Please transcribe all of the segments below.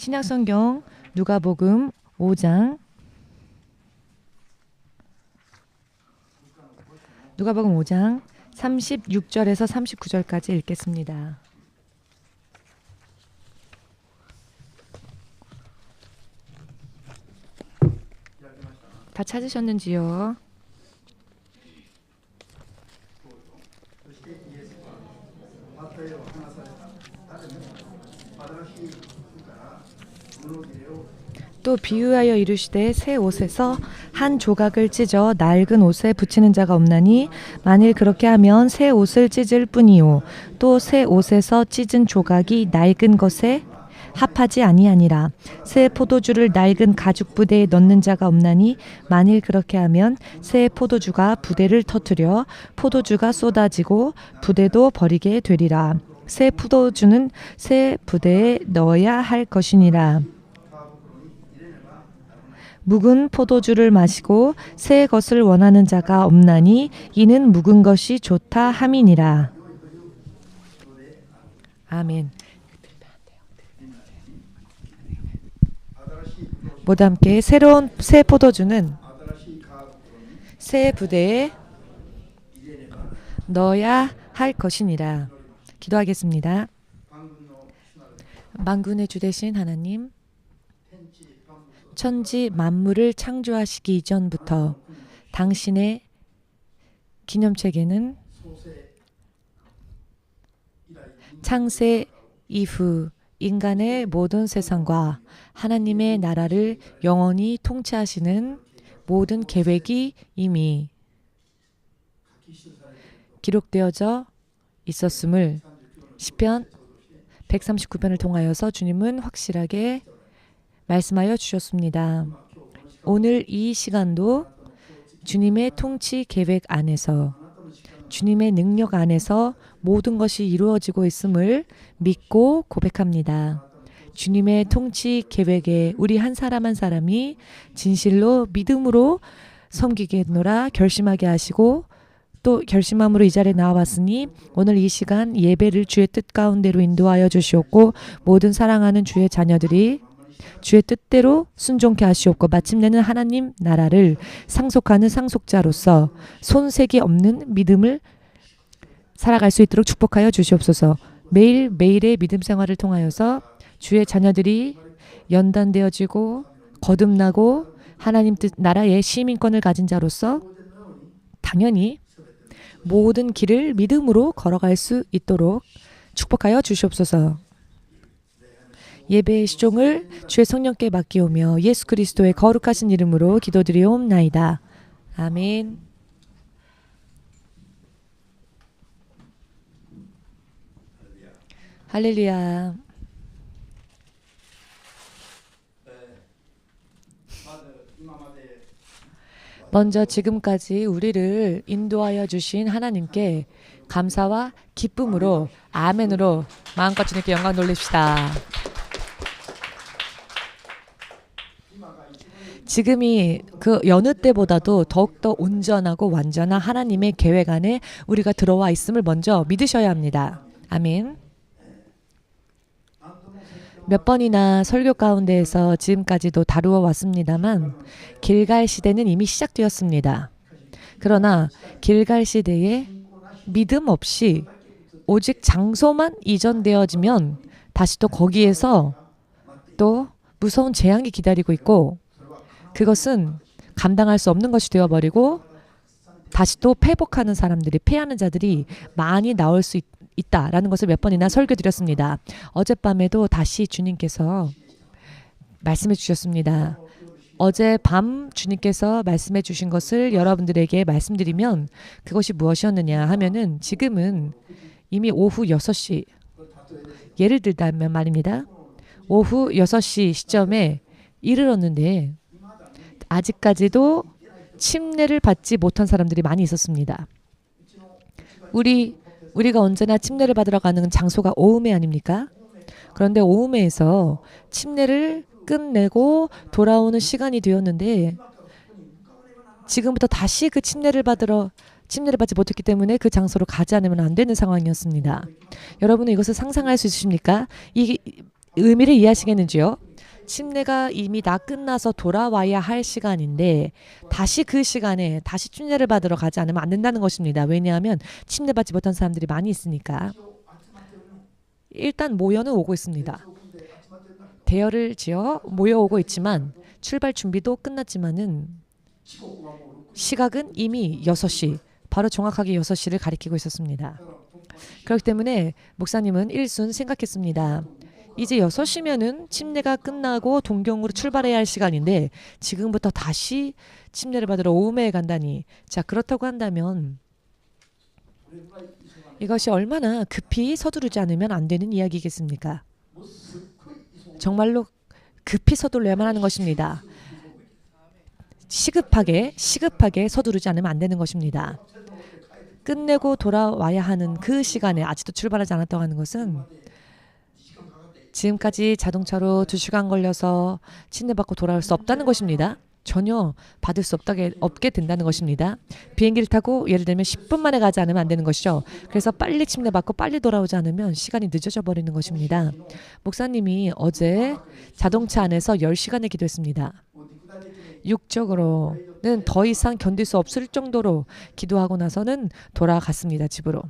신약성경 누가복음 5장 누가복음 5장 36절에서 39절까지 읽겠습니다. 다 찾으셨는지요? 또 비유하여 이르시되 새 옷에서 한 조각을 찢어 낡은 옷에 붙이는 자가 없나니 만일 그렇게 하면 새 옷을 찢을 뿐이요 또 새 옷에서 찢은 조각이 낡은 것에 합하지 아니하니라. 새 포도주를 낡은 가죽 부대에 넣는 자가 없나니 만일 그렇게 하면 새 포도주가 부대를 터뜨려 포도주가 쏟아지고 부대도 버리게 되리라. 새 포도주는 새 부대에 넣어야 할 것이니라. 묵은 포도주를 마시고 새 것을 원하는 자가 없나니 이는 묵은 것이 좋다 함이니라. 아멘. 모두 함께 새로운 새 포도주는 새 부대에 넣어야 할 것이니라. 기도하겠습니다. 만군의 주 되신 하나님, 천지 만물을 창조하시기 이전부터 당신의 기념책에는 창세 이후 인간의 모든 세상과 하나님의 나라를 영원히 통치하시는 모든 계획이 이미 기록되어져 있었음을 시편 139편을 통하여서 주님은 확실하게 말씀하여 주셨습니다. 오늘 이 시간도 주님의 통치 계획 안에서 주님의 능력 안에서 모든 것이 이루어지고 있음을 믿고 고백합니다. 주님의 통치 계획에 우리 한 사람 한 사람이 진실로 믿음으로 섬기겠노라 결심하게 하시고 또 결심함으로 이 자리에 나와봤으니 오늘 이 시간 예배를 주의 뜻 가운데로 인도하여 주시옵고 모든 사랑하는 주의 자녀들이 주의 뜻대로 순종케 하시옵고 마침내는 하나님 나라를 상속하는 상속자로서 손색이 없는 믿음을 살아갈 수 있도록 축복하여 주시옵소서. 매일매일의 믿음 생활을 통하여서 주의 자녀들이 연단되어지고 거듭나고 하나님 뜻 나라의 시민권을 가진 자로서 당연히 모든 길을 믿음으로 걸어갈 수 있도록 축복하여 주시옵소서. 예배의 시종을 주의 성령께 맡기오며 예수 그리스도의 거룩하신 이름으로 기도드리옵나이다. 아멘. 할렐루야. 먼저 지금까지 우리를 인도하여 주신 하나님께 감사와 기쁨으로 아멘으로 마음껏 주님께 영광 돌립시다. 지금이 그 여느 때보다도 더욱더 온전하고 완전한 하나님의 계획 안에 우리가 들어와 있음을 먼저 믿으셔야 합니다. 아멘. 몇 번이나 설교 가운데에서 지금까지도 다루어 왔습니다만 길갈 시대는 이미 시작되었습니다. 그러나 길갈 시대에 믿음 없이 오직 장소만 이전되어지면 다시 또 거기에서 또 무서운 재앙이 기다리고 있고 그것은 감당할 수 없는 것이 되어버리고 다시 또 패복하는 사람들이 패하는 자들이 많이 나올 수 있다라는 것을 몇 번이나 설교드렸습니다. 어젯밤에도 다시 주님께서 말씀해 주셨습니다. 어젯밤 주님께서 말씀해 주신 것을 여러분들에게 말씀드리면 그것이 무엇이었느냐 하면은 지금은 이미 오후 6시 예를 들자면 말입니다. 오후 6시 시점에 이르렀는데 아직까지도 침례를 받지 못한 사람들이 많이 있었습니다. 우리가 언제나 침례를 받으러 가는 장소가 오음회 아닙니까? 그런데 오음회에서 침례를 끝내고 돌아오는 시간이 되었는데 지금부터 다시 그 침례를 받지 못했기 때문에 그 장소로 가지 않으면 안 되는 상황이었습니다. 여러분은 이것을 상상할 수 있으십니까? 이 의미를 이해하시겠는지요? 침례가 이미 다 끝나서 돌아와야 할 시간인데 다시 그 시간에 다시 침례를 받으러 가지 않으면 안 된다는 것입니다. 왜냐하면 침례받지 못한 사람들이 많이 있으니까. 일단 모여는 오고 있습니다. 대열을 지어 모여오고 있지만 출발 준비도 끝났지만은 시각은 이미 6시, 바로 정확하게 6시를 가리키고 있었습니다. 그렇기 때문에 목사님은 일순 생각했습니다. 이제 6시면은 침례가 끝나고 동경으로 출발해야 할 시간인데 지금부터 다시 침례를 받으러 오음에 간다니. 자, 그렇다고 한다면 이것이 얼마나 급히 서두르지 않으면 안 되는 이야기겠습니까? 정말로 급히 서둘러야만 하는 것입니다. 시급하게 서두르지 않으면 안 되는 것입니다. 끝내고 돌아와야 하는 그 시간에 아직도 출발하지 않았다고 하는 것은 지금까지 자동차로 2시간 걸려서 침례받고 돌아올 수 없다는 것입니다. 전혀 받을 수 없게 된다는 것입니다. 비행기를 타고 예를 들면 10분 만에 가지 않으면 안 되는 것이죠. 그래서 빨리 침례받고 빨리 돌아오지 않으면 시간이 늦어져 버리는 것입니다. 목사님이 어제 자동차 안에서 10시간을 기도했습니다. 육적으로는 더 이상 견딜 수 없을 정도로 기도하고 나서는 돌아갔습니다. 집으로.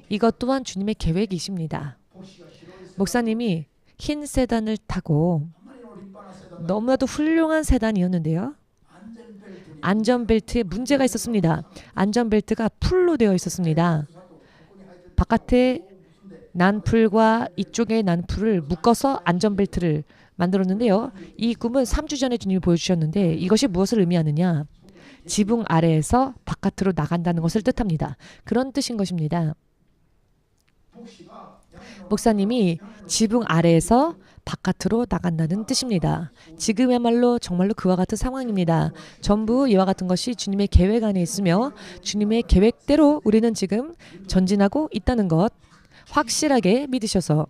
이것 또한 주님의 계획이십니다. 목사님이 흰 세단을 타고 너무나도 훌륭한 세단이었는데요. 안전벨트에 문제가 있었습니다. 안전벨트가 풀로 되어 있었습니다. 바깥에 난풀과 이쪽에 난풀을 묶어서 안전벨트를 만들었는데요. 이 꿈은 3주 전에 주님이 보여주셨는데 이것이 무엇을 의미하느냐? 지붕 아래에서 바깥으로 나간다는 것을 뜻합니다. 그런 뜻인 것입니다. 목사님이 지붕 아래에서 바깥으로 나간다는 뜻입니다. 지금야말로 정말로 그와 같은 상황입니다. 전부 이와 같은 것이 주님의 계획 안에 있으며 주님의 계획대로 우리는 지금 전진하고 있다는 것 확실하게 믿으셔서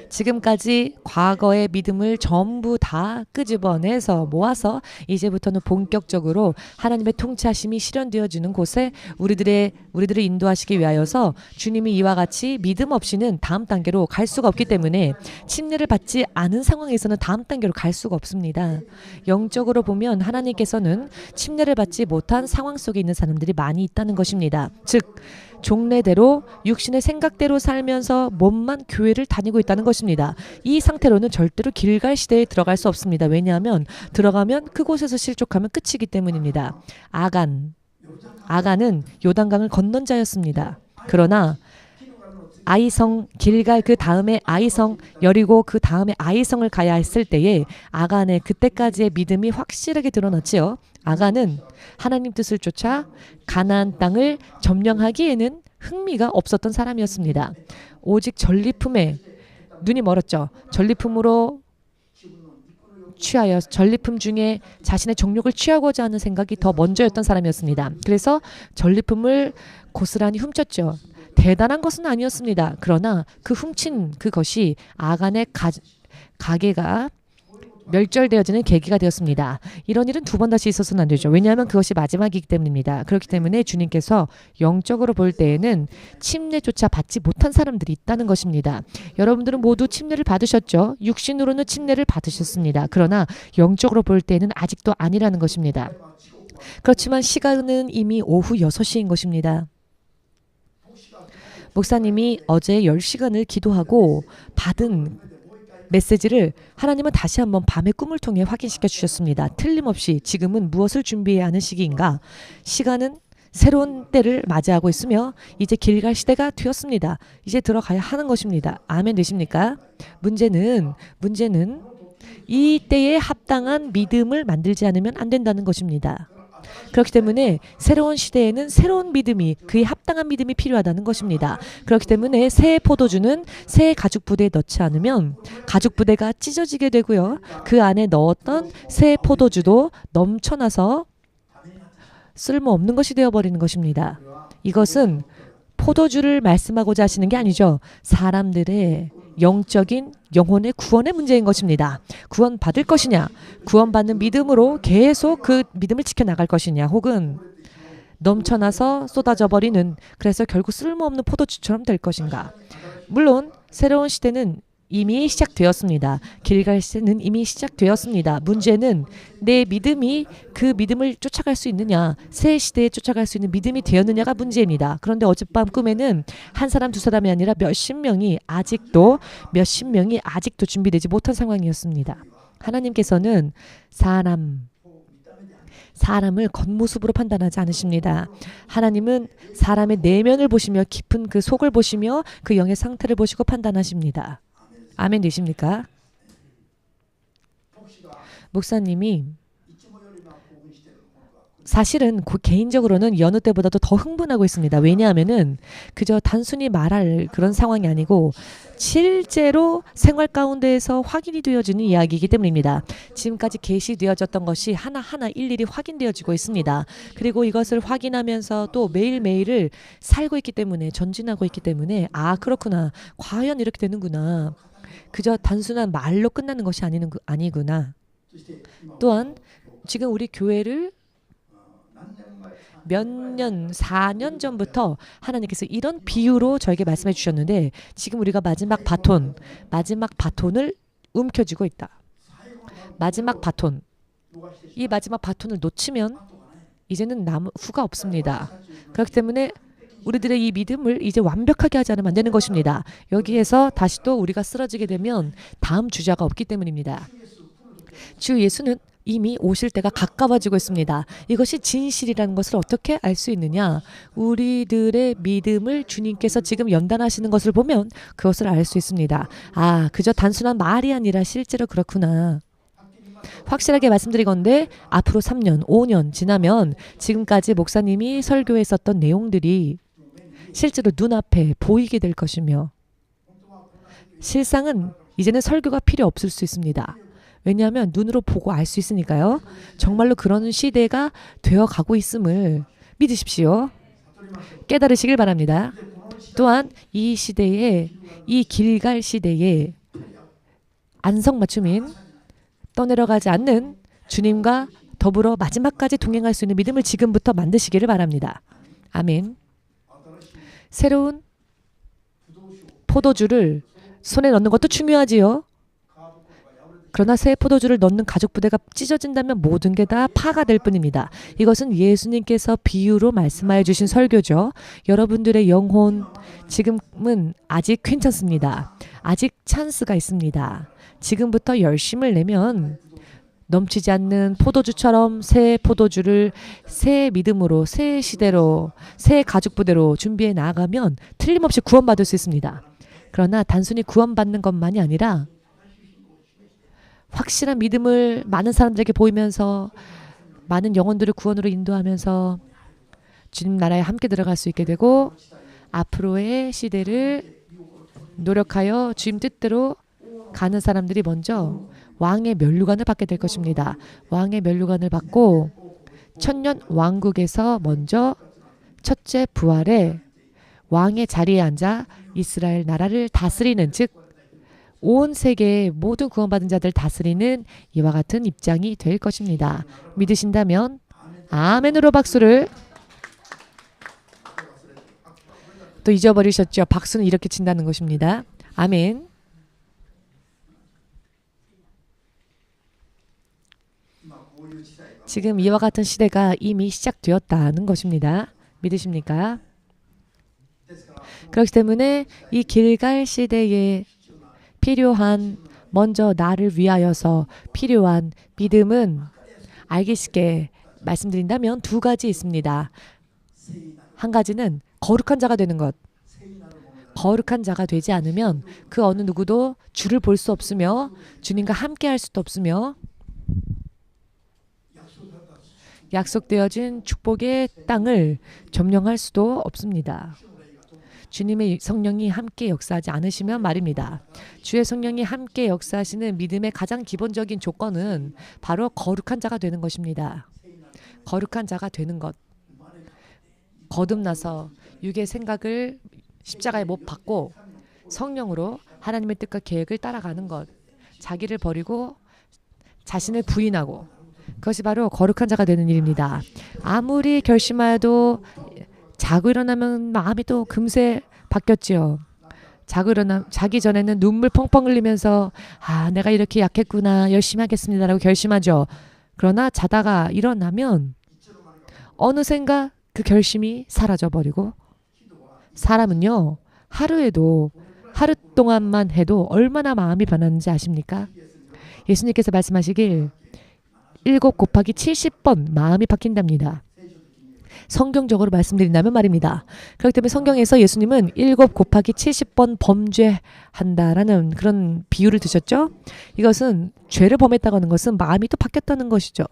지금까지 과거의 믿음을 전부 다 끄집어내서 모아서 이제부터는 본격적으로 하나님의 통치하심이 실현되어지는 곳에 우리들을 인도하시기 위하여서 주님이 이와 같이 믿음 없이는 다음 단계로 갈 수가 없기 때문에 침례를 받지 않은 상황에서는 다음 단계로 갈 수가 없습니다. 영적으로 보면 하나님께서는 침례를 받지 못한 상황 속에 있는 사람들이 많이 있다는 것입니다. 즉 종래대로 육신의 생각대로 살면서 몸만 교회를 다니고 있다는 것입니다. 이 상태로는 절대로 길갈 시대에 들어갈 수 없습니다. 왜냐하면 들어가면 그곳에서 실족하면 끝이기 때문입니다. 아간은 요단강을 건넌 자였습니다. 그러나 아이성, 길갈 그 다음에 아이성, 여리고 그 다음에 아이성을 가야 했을 때에 아간의 그때까지의 믿음이 확실하게 드러났지요. 아간은 하나님 뜻을 쫓아 가나안 땅을 점령하기에는 흥미가 없었던 사람이었습니다. 오직 전리품에 눈이 멀었죠. 전리품으로 취하여 전리품 중에 자신의 정욕을 취하고자 하는 생각이 더 먼저였던 사람이었습니다. 그래서 전리품을 고스란히 훔쳤죠. 대단한 것은 아니었습니다. 그러나 그 훔친 그것이 아간의 가게가 멸절되어지는 계기가 되었습니다. 이런 일은 2번 다시 있어서는 안 되죠. 왜냐하면 그것이 마지막이기 때문입니다. 그렇기 때문에 주님께서 영적으로 볼 때에는 침례조차 받지 못한 사람들이 있다는 것입니다. 여러분들은 모두 침례를 받으셨죠. 육신으로는 침례를 받으셨습니다. 그러나 영적으로 볼 때에는 아직도 아니라는 것입니다. 그렇지만 시간은 이미 오후 6시인 것입니다. 목사님이 어제 10시간을 기도하고 받은 메시지를 하나님은 다시 한번 밤의 꿈을 통해 확인시켜 주셨습니다. 틀림없이 지금은 무엇을 준비해야 하는 시기인가? 시간은 새로운 때를 맞이하고 있으며 이제 길갈 시대가 되었습니다. 이제 들어가야 하는 것입니다. 아멘 되십니까? 문제는 이 때에 합당한 믿음을 만들지 않으면 안 된다는 것입니다. 그렇기 때문에 새로운 시대에는 새로운 믿음이 그에 합당한 믿음이 필요하다는 것입니다. 그렇기 때문에 새 포도주는 새 가죽 부대에 넣지 않으면 가죽 부대가 찢어지게 되고요. 그 안에 넣었던 새 포도주도 넘쳐나서 쓸모없는 것이 되어버리는 것입니다. 이것은 포도주를 말씀하고자 하시는 게 아니죠. 사람들의 영적인 영혼의 구원의 문제인 것입니다. 구원받을 것이냐, 구원받는 믿음으로 계속 그 믿음을 지켜나갈 것이냐, 혹은 넘쳐나서 쏟아져 버리는, 그래서 결국 쓸모없는 포도주처럼 될 것인가. 물론 새로운 시대는 이미 시작되었습니다. 길갈 시대는 이미 시작되었습니다. 문제는 내 믿음이 그 믿음을 쫓아갈 수 있느냐, 새 시대에 쫓아갈 수 있는 믿음이 되었느냐가 문제입니다. 그런데 어젯밤 꿈에는 한 사람 두 사람이 아니라 몇십 명이 아직도 준비되지 못한 상황이었습니다. 하나님께서는 사람을 겉모습으로 판단하지 않으십니다. 하나님은 사람의 내면을 보시며 깊은 그 속을 보시며 그 영의 상태를 보시고 판단하십니다. 아멘 되십니까? 목사님이 사실은 개인적으로는 여느 때보다도 더 흥분하고 있습니다. 왜냐하면은 그저 단순히 말할 그런 상황이 아니고 실제로 생활 가운데에서 확인이 되어지는 이야기이기 때문입니다. 지금까지 계시되어졌던 것이 하나하나 일일이 확인되어지고 있습니다. 그리고 이것을 확인하면서 또 매일매일을 살고 있기 때문에, 전진하고 있기 때문에, 아 그렇구나, 과연 이렇게 되는구나, 그저 단순한 말로 끝나는 것이 아니구나. 또한 지금 우리 교회를 몇 년, 4년 전부터 하나님께서 이런 비유로 저에게 말씀해 주셨는데, 지금 우리가 마지막 바톤을 움켜쥐고 있다. 마지막 바톤. 이 마지막 바톤을 놓치면 이제는 후가 없습니다. 그렇기 때문에 우리들의 이 믿음을 이제 완벽하게 하지 않으면 안 되는 것입니다. 여기에서 다시 또 우리가 쓰러지게 되면 다음 주자가 없기 때문입니다. 주 예수는 이미 오실 때가 가까워지고 있습니다. 이것이 진실이라는 것을 어떻게 알 수 있느냐? 우리들의 믿음을 주님께서 지금 연단하시는 것을 보면 그것을 알 수 있습니다. 아, 그저 단순한 말이 아니라 실제로 그렇구나. 확실하게 말씀드리건대 앞으로 3년, 5년 지나면 지금까지 목사님이 설교했었던 내용들이 실제로 눈앞에 보이게 될 것이며, 실상은 이제는 설교가 필요 없을 수 있습니다. 왜냐하면 눈으로 보고 알 수 있으니까요. 정말로 그런 시대가 되어가고 있음을 믿으십시오. 깨달으시길 바랍니다. 또한 이 시대에, 이 길갈 시대에 안성맞춤인 떠내려가지 않는 주님과 더불어 마지막까지 동행할 수 있는 믿음을 지금부터 만드시기를 바랍니다. 아멘. 새로운 포도주를 손에 넣는 것도 중요하지요. 그러나 새 포도주를 넣는 가죽 부대가 찢어진다면 모든 게 다 파가 될 뿐입니다. 이것은 예수님께서 비유로 말씀하여 주신 설교죠. 여러분들의 영혼 지금은 아직 괜찮습니다. 아직 찬스가 있습니다. 지금부터 열심을 내면 넘치지 않는 포도주처럼 새 포도주를 새 믿음으로, 새 시대로, 새 가죽 부대로 준비해 나아가면 틀림없이 구원받을 수 있습니다. 그러나 단순히 구원받는 것만이 아니라 확실한 믿음을 많은 사람들에게 보이면서 많은 영혼들을 구원으로 인도하면서 주님 나라에 함께 들어갈 수 있게 되고, 앞으로의 시대를 노력하여 주님 뜻대로 가는 사람들이 먼저 왕의 면류관을 받게 될 것입니다. 왕의 면류관을 받고 천년 왕국에서 먼저 첫째 부활에 왕의 자리에 앉아 이스라엘 나라를 다스리는, 즉 온 세계의 모든 구원받은 자들 다스리는 이와 같은 입장이 될 것입니다. 믿으신다면 아멘으로 박수를. 또 잊어버리셨죠? 박수는 이렇게 친다는 것입니다. 아멘. 지금 이와 같은 시대가 이미 시작되었다는 것입니다. 믿으십니까? 그렇기 때문에 이 길갈 시대에 필요한, 먼저 나를 위하여서 필요한 믿음은 알기 쉽게 말씀드린다면 두 가지 있습니다. 한 가지는 거룩한 자가 되는 것. 거룩한 자가 되지 않으면 그 어느 누구도 주를 볼 수 없으며 주님과 함께 할 수도 없으며 약속되어진 축복의 땅을 점령할 수도 없습니다. 주님의 성령이 함께 역사하지 않으시면 말입니다. 주의 성령이 함께 역사하시는 믿음의 가장 기본적인 조건은 바로 거룩한 자가 되는 것입니다. 거룩한 자가 되는 것. 거듭나서 육의 생각을 십자가에 못 박고 성령으로 하나님의 뜻과 계획을 따라가는 것. 자기를 버리고 자신을 부인하고, 그것이 바로 거룩한 자가 되는 일입니다. 아무리 결심하여도 자고 일어나면 마음이 또 금세 바뀌었지요. 자기 전에는 눈물 펑펑 흘리면서 내가 이렇게 약했구나, 열심히 하겠습니다라고 결심하죠. 그러나 자다가 일어나면 어느샌가 그 결심이 사라져버리고, 사람은요, 하루 동안만 해도 얼마나 마음이 변하는지 아십니까? 예수님께서 말씀하시길 7 곱하기 70번 마음이 바뀐답니다. 성경적으로 말씀드린다면 말입니다. 그렇기 때문에 성경에서 예수님은 7 곱하기 70번 범죄한다라는 그런 비유를 드셨죠. 이것은 죄를 범했다고 하는 것은 마음이 또 바뀌었다는 것이죠.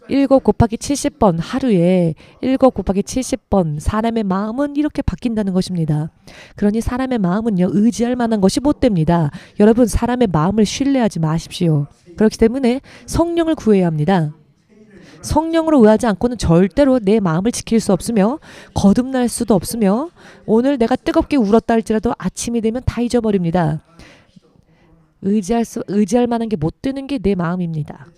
7 곱하기 70번, 하루에 7 곱하기 70번 사람의 마음은 이렇게 바뀐다는 것입니다. 그러니 사람의 마음은요, 의지할 만한 것이 못 됩니다. 여러분, 사람의 마음을 신뢰하지 마십시오. 그렇기 때문에 성령을 구해야 합니다. 성령으로 의하지 않고는 절대로 내 마음을 지킬 수 없으며 거듭날 수도 없으며, 오늘 내가 뜨겁게 울었다 할지라도 아침이 되면 다 잊어버립니다. 의지할 만한 게 못 되는 게 내 마음입니다.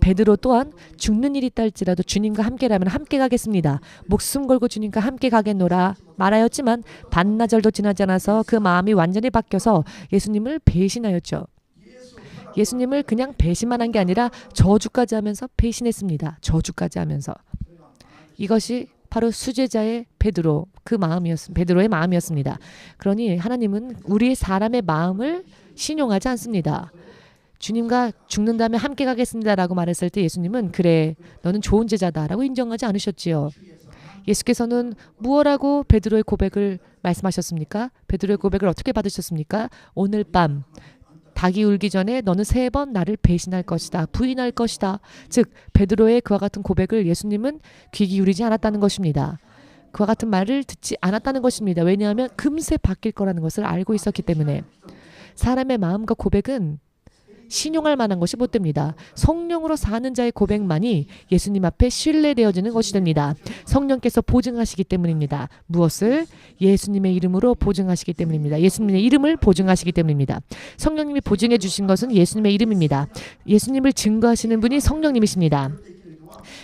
베드로 또한 죽는 일이 있다 할지라도 주님과 함께라면 함께 가겠습니다. 목숨 걸고 주님과 함께 가겠노라 말하였지만 반나절도 지나지 않아서 그 마음이 완전히 바뀌어서 예수님을 배신하였죠. 예수님을 그냥 배신만 한 게 아니라 저주까지 하면서 배신했습니다. 저주까지 하면서. 이것이 바로 수제자의 베드로의 마음이었습니다. 그러니 하나님은 우리 사람의 마음을 신용하지 않습니다. 주님과 죽는 다음에 함께 가겠습니다라고 말했을 때 예수님은 그래, 너는 좋은 제자다라고 인정하지 않으셨지요. 예수께서는 무엇라고 베드로의 고백을 말씀하셨습니까? 베드로의 고백을 어떻게 받으셨습니까? 오늘 밤 닭이 울기 전에 너는 3번 나를 배신할 것이다, 부인할 것이다. 즉 베드로의 그와 같은 고백을 예수님은 귀 기울이지 않았다는 것입니다. 그와 같은 말을 듣지 않았다는 것입니다. 왜냐하면 금세 바뀔 거라는 것을 알고 있었기 때문에. 사람의 마음과 고백은 신용할 만한 것이 못 됩니다. 성령으로 사는 자의 고백만이 예수님 앞에 신뢰되어지는 것이 됩니다. 성령께서 보증하시기 때문입니다. 무엇을? 예수님의 이름으로 보증하시기 때문입니다. 예수님의 이름을 보증하시기 때문입니다. 성령님이 보증해 주신 것은 예수님의 이름입니다. 예수님을 증거하시는 분이 성령님이십니다.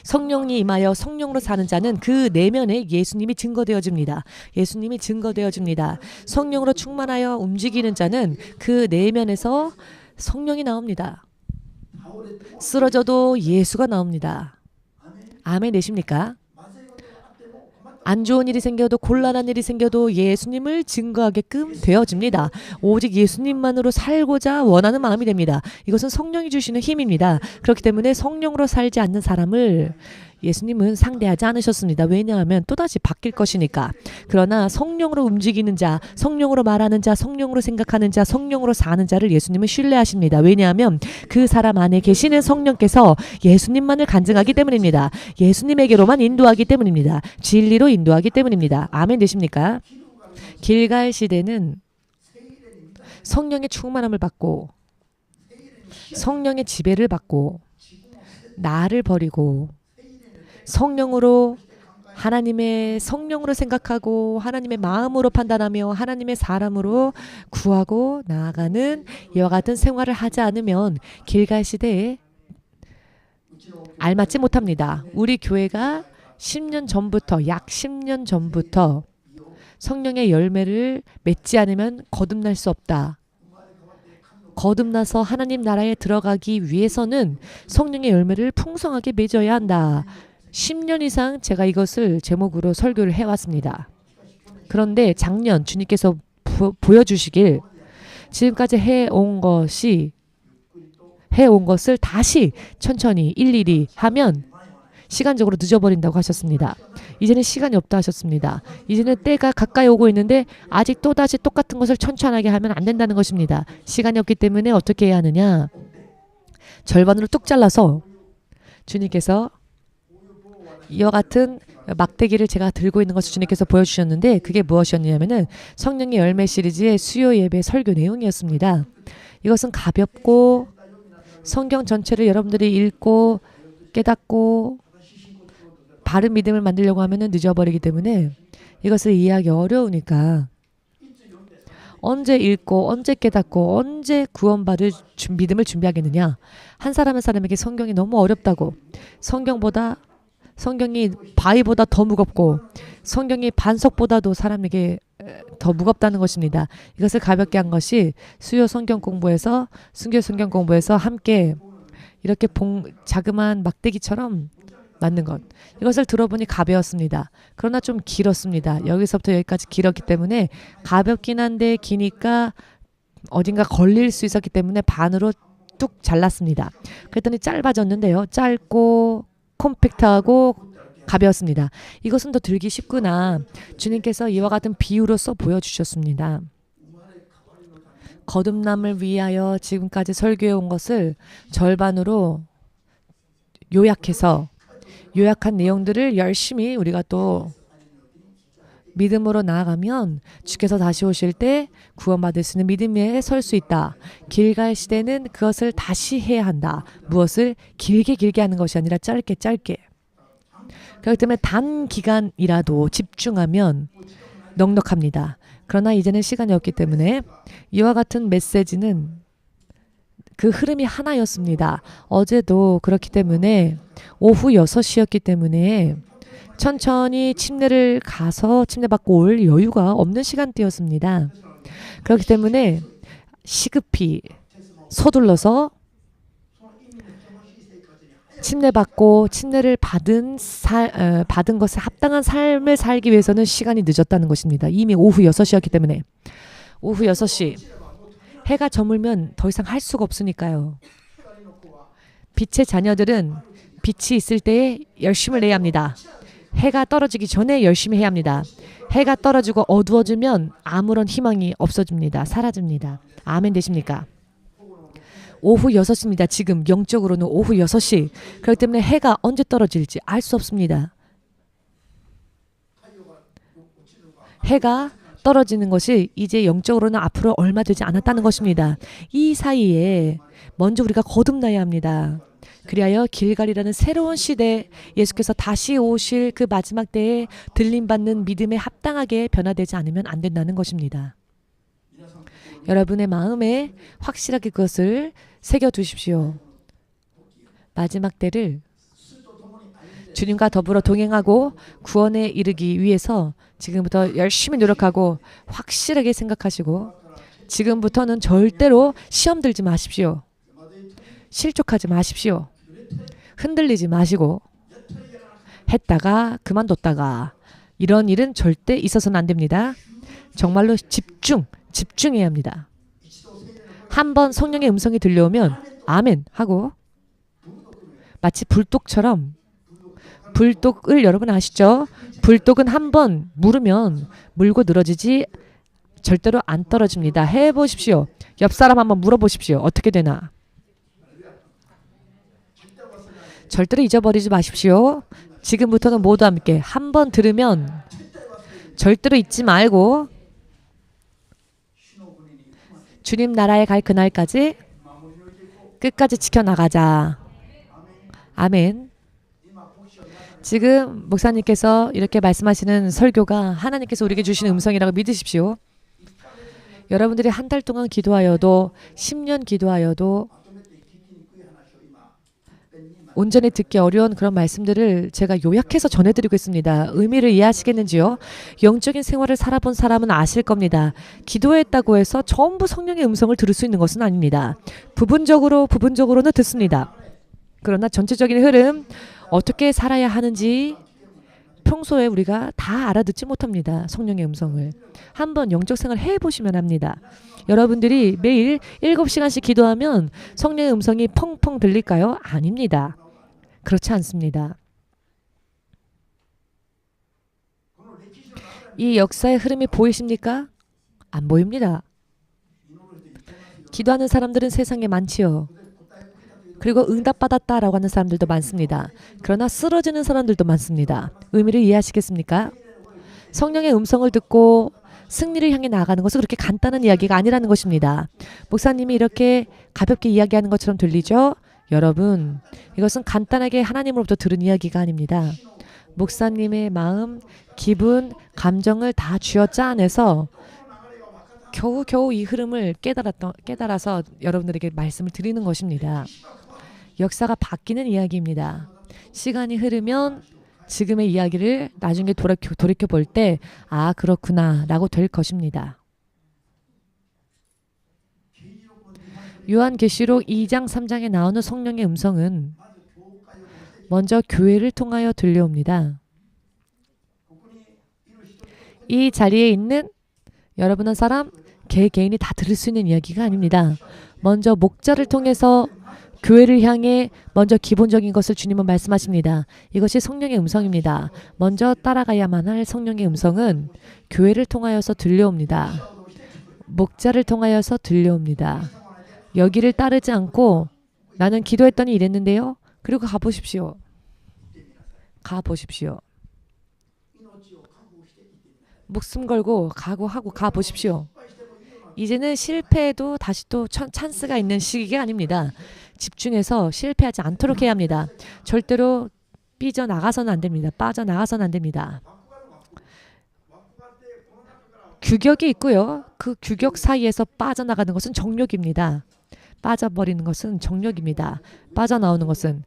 성령이 임하여 성령으로 사는 자는 그 내면에 예수님이 증거되어집니다. 예수님이 증거되어집니다. 성령으로 충만하여 움직이는 자는 그 내면에서 성령이 나옵니다. 쓰러져도 예수가 나옵니다. 아멘 되십니까? 안 좋은 일이 생겨도, 곤란한 일이 생겨도 예수님을 증거하게끔 되어집니다. 오직 예수님만으로 살고자 원하는 마음이 됩니다. 이것은 성령이 주시는 힘입니다. 그렇기 때문에 성령으로 살지 않는 사람을 예수님은 상대하지 않으셨습니다. 왜냐하면 또다시 바뀔 것이니까. 그러나 성령으로 움직이는 자, 성령으로 말하는 자, 성령으로 생각하는 자, 성령으로 사는 자를 예수님은 신뢰하십니다. 왜냐하면 그 사람 안에 계시는 성령께서 예수님만을 간증하기 때문입니다. 예수님에게로만 인도하기 때문입니다. 진리로 인도하기 때문입니다. 아멘 되십니까? 길갈 시대는 성령의 충만함을 받고 성령의 지배를 받고 나를 버리고 성령으로, 하나님의 성령으로 생각하고 하나님의 마음으로 판단하며 하나님의 사람으로 구하고 나아가는 이와 같은 생활을 하지 않으면 길갈 시대에 알맞지 못합니다. 우리 교회가 10년 전부터, 약 10년 전부터 성령의 열매를 맺지 않으면 거듭날 수 없다. 거듭나서 하나님 나라에 들어가기 위해서는 성령의 열매를 풍성하게 맺어야 한다. 10년 이상 제가 이것을 제목으로 설교를 해왔습니다. 그런데 작년 주님께서 보여주시길 지금까지 해온 것을 다시 천천히 일일이 하면 시간적으로 늦어버린다고 하셨습니다. 이제는 시간이 없다 하셨습니다. 이제는 때가 가까이 오고 있는데 아직 또다시 똑같은 것을 천천하게 하면 안 된다는 것입니다. 시간이 없기 때문에 어떻게 해야 하느냐? 절반으로 뚝 잘라서 주님께서 이와 같은 막대기를 제가 들고 있는 것을 주님께서 보여주셨는데 그게 무엇이었냐면은 성령의 열매 시리즈의 수요 예배 설교 내용이었습니다. 이것은 가볍고 성경 전체를 여러분들이 읽고 깨닫고 바른 믿음을 만들려고 하면은 늦어버리기 때문에 이것을 이해하기 어려우니까 언제 읽고 언제 깨닫고 언제 구원받을 믿음을 준비하겠느냐. 한 사람 한 사람에게 성경이 너무 어렵다고, 성경보다 성경이 바위보다 더 무겁고 성경이 반석보다도 사람에게 더 무겁다는 것입니다. 이것을 가볍게 한 것이 수요 성경 공부에서 순교 성경 공부에서 함께 이렇게 자그마한 막대기처럼 맞는 것. 이것을 들어보니 가벼웠습니다. 그러나 좀 길었습니다. 여기서부터 여기까지 길었기 때문에 가볍긴 한데 기니까 어딘가 걸릴 수 있었기 때문에 반으로 뚝 잘랐습니다. 그랬더니 짧아졌는데요. 짧고 콤팩트하고 가벼웠습니다. 이것은 더 들기 쉽구나. 주님께서 이와 같은 비유로서 보여주셨습니다. 거듭남을 위하여 지금까지 설교해 온 것을 절반으로 요약한 내용들을 열심히 우리가 또 믿음으로 나아가면 주께서 다시 오실 때 구원받을 수 있는 믿음에 설 수 있다. 길갈 시대는 그것을 다시 해야 한다. 무엇을 길게 하는 것이 아니라 짧게. 그렇기 때문에 단기간이라도 집중하면 넉넉합니다. 그러나 이제는 시간이 없기 때문에 이와 같은 메시지는 그 흐름이 하나였습니다. 어제도 그렇기 때문에 오후 6시였기 때문에 천천히 침례를 가서 침례 받고 올 여유가 없는 시간대였습니다. 그렇기 때문에 시급히 서둘러서 침례 받고 침례를 받은 것에 합당한 삶을 살기 위해서는 시간이 늦었다는 것입니다. 이미 오후 6시였기 때문에 오후 6시 해가 저물면 더 이상 할 수가 없으니까요. 빛의 자녀들은 빛이 있을 때에 열심을 내야 합니다. 해가 떨어지기 전에 열심히 해야 합니다. 해가 떨어지고 어두워지면 아무런 희망이 없어집니다. 사라집니다. 아멘 되십니까? 오후 6시입니다. 지금 영적으로는 오후 6시. 그렇기 때문에 해가 언제 떨어질지 알 수 없습니다. 해가 떨어지는 것이 이제 영적으로는 앞으로 얼마 되지 않았다는 것입니다. 이 사이에 먼저 우리가 거듭나야 합니다. 그리하여 길갈이라는 새로운 시대, 예수께서 다시 오실 그 마지막 때에 들림받는 믿음에 합당하게 변화되지 않으면 안 된다는 것입니다. 여러분의 마음에 확실하게 그것을 새겨두십시오. 마지막 때를 주님과 더불어 동행하고 구원에 이르기 위해서 지금부터 열심히 노력하고 확실하게 생각하시고 지금부터는 절대로 시험 들지 마십시오. 실족하지 마십시오. 흔들리지 마시고 했다가 그만뒀다가 이런 일은 절대 있어서는 안 됩니다. 정말로 집중해야 합니다. 한번 성령의 음성이 들려오면 아멘 하고 마치 불독처럼 불독을 여러분 아시죠? 불독은 한번 물으면 물고 늘어지지 절대로 안 떨어집니다. 해보십시오. 옆 사람 한번 물어보십시오. 어떻게 되나? 절대로 잊어버리지 마십시오. 지금부터는 모두 함께 한번 들으면 절대로 잊지 말고 주님 나라에 갈 그날까지 끝까지 지켜나가자. 아멘. 지금 목사님께서 이렇게 말씀하시는 설교가 하나님께서 우리에게 주시는 음성이라고 믿으십시오. 여러분들이 한 달 동안 기도하여도 10년 기도하여도 온전히 듣기 어려운 그런 말씀들을 제가 요약해서 전해드리고 있습니다. 의미를 이해하시겠는지요? 영적인 생활을 살아본 사람은 아실 겁니다. 기도했다고 해서 전부 성령의 음성을 들을 수 있는 것은 아닙니다. 부분적으로는 듣습니다. 그러나 전체적인 흐름, 어떻게 살아야 하는지 평소에 우리가 다 알아듣지 못합니다. 성령의 음성을. 한번 영적 생활을 해보시면 합니다. 여러분들이 매일 7시간씩 기도하면 성령의 음성이 펑펑 들릴까요? 아닙니다. 그렇지 않습니다. 이 역사의 흐름이 보이십니까? 안 보입니다. 기도하는 사람들은 세상에 많지요. 그리고 응답받았다라고 하는 사람들도 많습니다. 그러나 쓰러지는 사람들도 많습니다. 의미를 이해하시겠습니까? 성령의 음성을 듣고 승리를 향해 나아가는 것은 그렇게 간단한 이야기가 아니라는 것입니다. 목사님이 이렇게 가볍게 이야기하는 것처럼 들리죠? 여러분, 이것은 간단하게 하나님으로부터 들은 이야기가 아닙니다. 목사님의 마음, 기분, 감정을 다 쥐어 짜내서 겨우겨우 이 흐름을 깨달아서 여러분들에게 말씀을 드리는 것입니다. 역사가 바뀌는 이야기입니다. 시간이 흐르면 지금의 이야기를 나중에 돌이켜 볼 때 아 그렇구나 라고 될 것입니다. 요한계시록 2장 3장에 나오는 성령의 음성은 먼저 교회를 통하여 들려옵니다. 이 자리에 있는 여러분 한 사람 개개인이 다 들을 수 있는 이야기가 아닙니다. 먼저 목자를 통해서 교회를 향해 먼저 기본적인 것을 주님은 말씀하십니다. 이것이 성령의 음성입니다. 먼저 따라가야만 할 성령의 음성은 교회를 통하여서 들려옵니다. 목자를 통하여서 들려옵니다. 여기를 따르지 않고 나는 기도했더니 이랬는데요. 그리고 가보십시오. 가보십시오. 목숨 걸고 각오하고 가보십시오. 이제는 실패해도 다시 또 찬스가 있는 시기가 아닙니다. 집중해서 실패하지 않도록 해야 합니다. 절대로 삐져나가서는 안 됩니다. 빠져나가서는 안 됩니다. 규격이 있고요. 그 규격 사이에서 빠져나가는 것은 정욕입니다. 빠져버리는 것은 정욕입니다. 빠져나오는 것은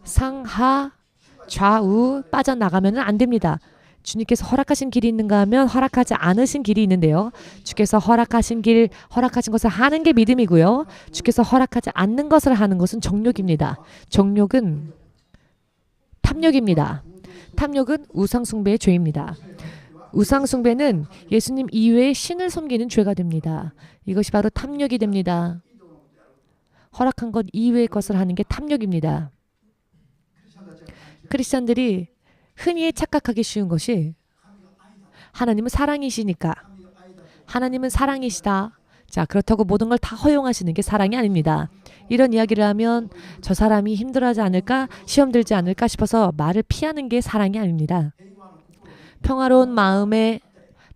상하 좌우 빠져나가면 안 됩니다. 주님께서 허락하신 길이 있는가 하면 허락하지 않으신 길이 있는데요. 주께서 허락하신 길, 허락하신 것을 하는 게 믿음이고요. 주께서 허락하지 않는 것을 하는 것은 정욕입니다. 정욕은 탐욕입니다. 탐욕은 우상숭배의 죄입니다. 우상숭배는 예수님 이외의 신을 섬기는 죄가 됩니다. 이것이 바로 탐욕이 됩니다. 허락한 것 이외의 것을 하는 게 탐욕입니다. 크리스찬들이 흔히 착각하기 쉬운 것이 하나님은 사랑이시니까 하나님은 사랑이시다. 자, 그렇다고 모든 걸 다 허용하시는 게 사랑이 아닙니다. 이런 이야기를 하면 저 사람이 힘들어하지 않을까 시험 들지 않을까 싶어서 말을 피하는 게 사랑이 아닙니다. 평화로운 마음에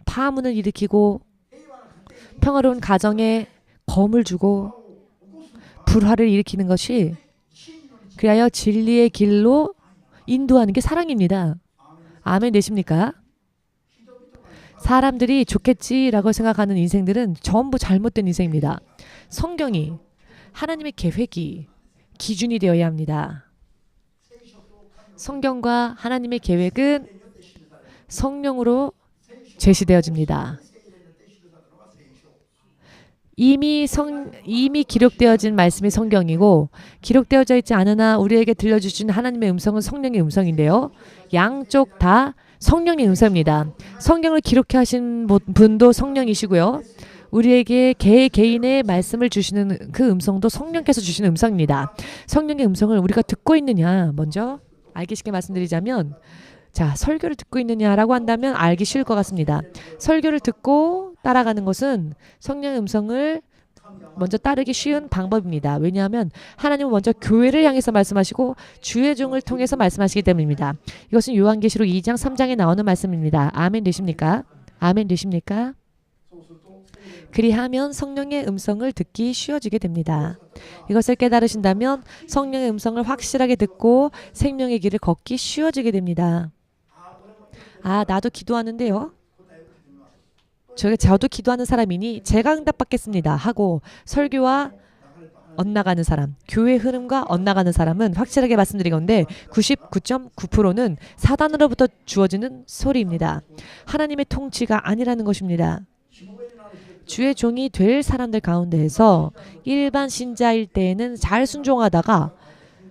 파문을 일으키고 평화로운 가정에 검을 주고 불화를 일으키는 것이 그리하여 진리의 길로 인도하는 게 사랑입니다. 아멘 되십니까? 사람들이 좋겠지라고 생각하는 인생들은 전부 잘못된 인생입니다. 성경이 하나님의 계획이 기준이 되어야 합니다. 성경과 하나님의 계획은 성령으로 제시되어집니다. 이미 기록되어진 말씀이 성경이고 기록되어져 있지 않으나 우리에게 들려주신 하나님의 음성은 성령의 음성인데요. 양쪽 다 성령의 음성입니다. 성경을 기록해 하신 분도 성령이시고요. 우리에게 개인의 말씀을 주시는 그 음성도 성령께서 주시는 음성입니다. 성령의 음성을 우리가 듣고 있느냐 먼저 알기 쉽게 말씀드리자면 자, 설교를 듣고 있느냐라고 한다면 알기 쉬울 것 같습니다. 설교를 듣고 따라가는 것은 성령의 음성을 먼저 따르기 쉬운 방법입니다. 왜냐하면 하나님은 먼저 교회를 향해서 말씀하시고 주의 종을 통해서 말씀하시기 때문입니다. 이것은 요한계시록 2장 3장에 나오는 말씀입니다. 아멘 되십니까? 아멘 되십니까? 그리하면 성령의 음성을 듣기 쉬워지게 됩니다. 이것을 깨달으신다면 성령의 음성을 확실하게 듣고 생명의 길을 걷기 쉬워지게 됩니다. 아, 나도 기도하는데요. 저도 기도하는 사람이니 제가 응답받겠습니다 하고 설교와 엇나가는 사람, 교회 흐름과 엇나가는 사람은 확실하게 말씀드리건데 99.9%는 사단으로부터 주어지는 소리입니다. 하나님의 통치가 아니라는 것입니다. 주의 종이 될 사람들 가운데에서 일반 신자일 때에는 잘 순종하다가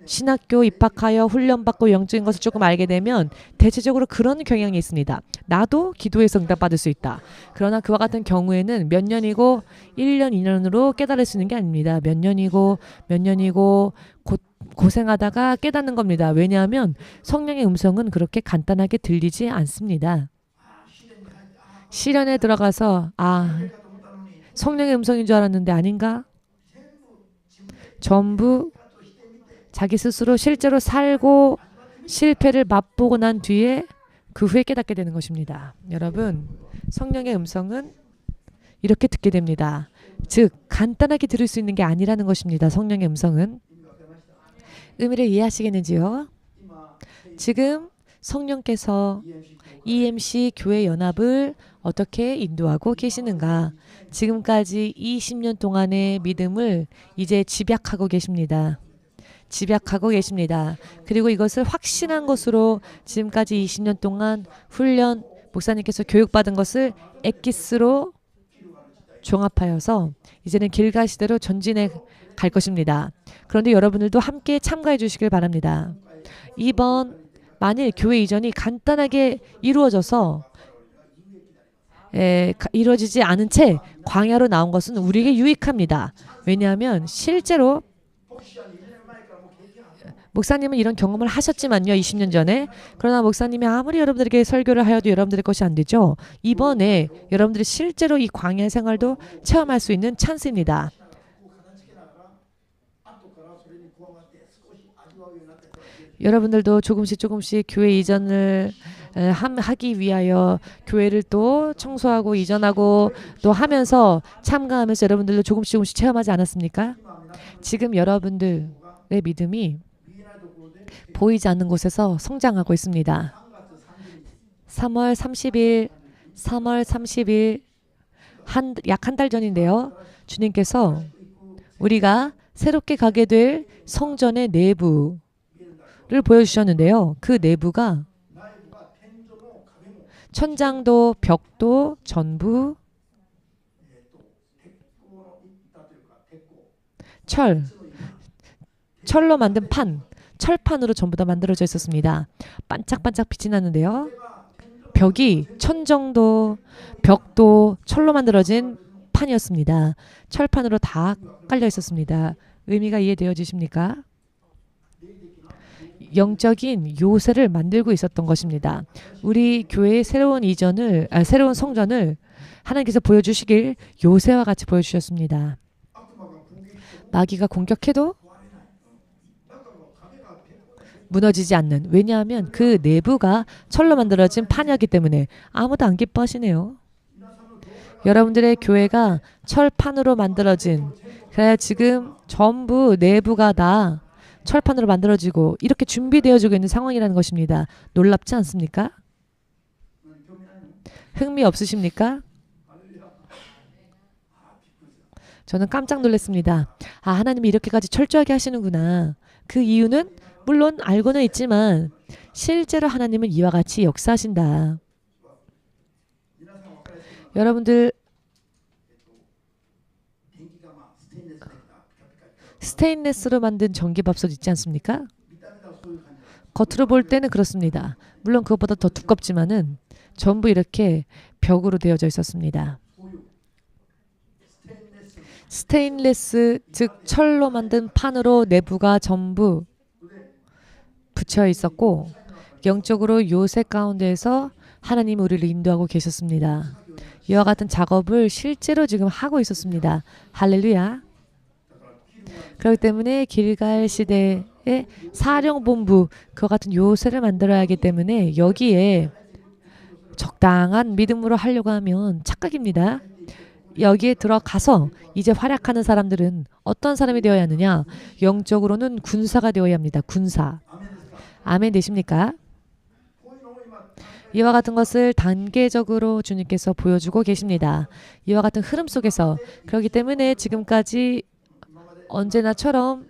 신학교 입학하여 훈련받고 영적인 것을 조금 알게 되면 대체적으로 그런 경향이 있습니다. 나도 기도해서 응답받을 수 있다. 그러나 그와 같은 경우에는 몇 년이고 1년, 2년으로 깨달을 수 있는 게 아닙니다. 몇 년이고 고생하다가 깨닫는 겁니다. 왜냐하면 성령의 음성은 그렇게 간단하게 들리지 않습니다. 시련에 들어가서 성령의 음성인 줄 알았는데 아닌가? 전부 자기 스스로 실제로 살고 실패를 맛보고 난 뒤에 그 후에 깨닫게 되는 것입니다. 여러분, 성령의 음성은 이렇게 듣게 됩니다. 즉, 간단하게 들을 수 있는 게 아니라는 것입니다. 성령의 음성은. 의미를 이해하시겠는지요? 지금 성령께서 EMC 교회 연합을 어떻게 인도하고 계시는가? 지금까지 20년 동안의 믿음을 이제 집약하고 계십니다. 집약하고 계십니다. 그리고 이것을 확신한 것으로 지금까지 20년 동안 훈련, 목사님께서 교육받은 것을 엑기스로 종합하여서 이제는 길갈 시대로 전진해 갈 것입니다. 그런데 여러분들도 함께 참가해 주시길 바랍니다. 이번 만일 교회 이전이 간단하게 이루어져서 이루어지지 않은 채 광야로 나온 것은 우리에게 유익합니다. 왜냐하면 실제로 목사님은 이런 경험을 하셨지만요. 20년 전에. 그러나 목사님이 아무리 여러분들에게 설교를 하여도 여러분들의 것이 안 되죠. 이번에 여러분들이 실제로 이 광야 생활도 체험할 수 있는 찬스입니다. 여러분들도 조금씩 교회 이전을 하기 위하여 교회를 또 청소하고 이전하고 또 하면서 참가하면서 여러분들도 조금씩 체험하지 않았습니까? 지금 여러분들의 믿음이 보이지 않는 곳에서 성장하고 있습니다. 3월 30일 약 한 달 전인데요. 주님께서 우리가 새롭게 가게 될 성전의 내부를 보여주셨는데요. 그 내부가 천장도 벽도 전부 철로 만든 철판으로 전부 다 만들어져 있었습니다. 반짝반짝 빛이 나는데요. 천정도 벽도 철로 만들어진 판이었습니다. 철판으로 다 깔려 있었습니다. 의미가 이해되어지십니까? 영적인 요새를 만들고 있었던 것입니다. 우리 교회의 새로운 성전을 하나님께서 보여주시길 요새와 같이 보여주셨습니다. 마귀가 공격해도 무너지지 않는. 왜냐하면 그 내부가 철로 만들어진 판이었기 때문에. 아무도 안 기뻐하시네요. 여러분들의 교회가 철판으로 만들어진, 그래야 지금 전부 내부가 다 철판으로 만들어지고 이렇게 준비되어지고 있는 상황이라는 것입니다. 놀랍지 않습니까? 흥미 없으십니까? 저는 깜짝 놀랐습니다. 하나님이 이렇게까지 철저하게 하시는구나. 그 이유는 물론 알고는 있지만 실제로 하나님은 이와 같이 역사하신다. 여러분들 스테인레스로 만든 전기밥솥 있지 않습니까? 겉으로 볼 때는 그렇습니다. 물론 그것보다 더 두껍지만은 전부 이렇게 벽으로 되어져 있었습니다. 스테인레스, 즉 철로 만든 판으로 내부가 전부 붙여 있었고 영적으로 요새 가운데에서 하나님이 우리를 인도하고 계셨습니다. 이와 같은 작업을 실제로 지금 하고 있었습니다. 할렐루야. 그렇기 때문에 길갈 시대의 사령본부, 그와 같은 요새를 만들어야 하기 때문에 여기에 적당한 믿음으로 하려고 하면 착각입니다. 여기에 들어가서 이제 활약하는 사람들은 어떤 사람이 되어야 하느냐? 영적으로는 군사가 되어야 합니다. 군사. 아멘 되십니까? 이와 같은 것을 단계적으로 주님께서 보여주고 계십니다. 이와 같은 흐름 속에서. 그렇기 때문에 지금까지 언제나처럼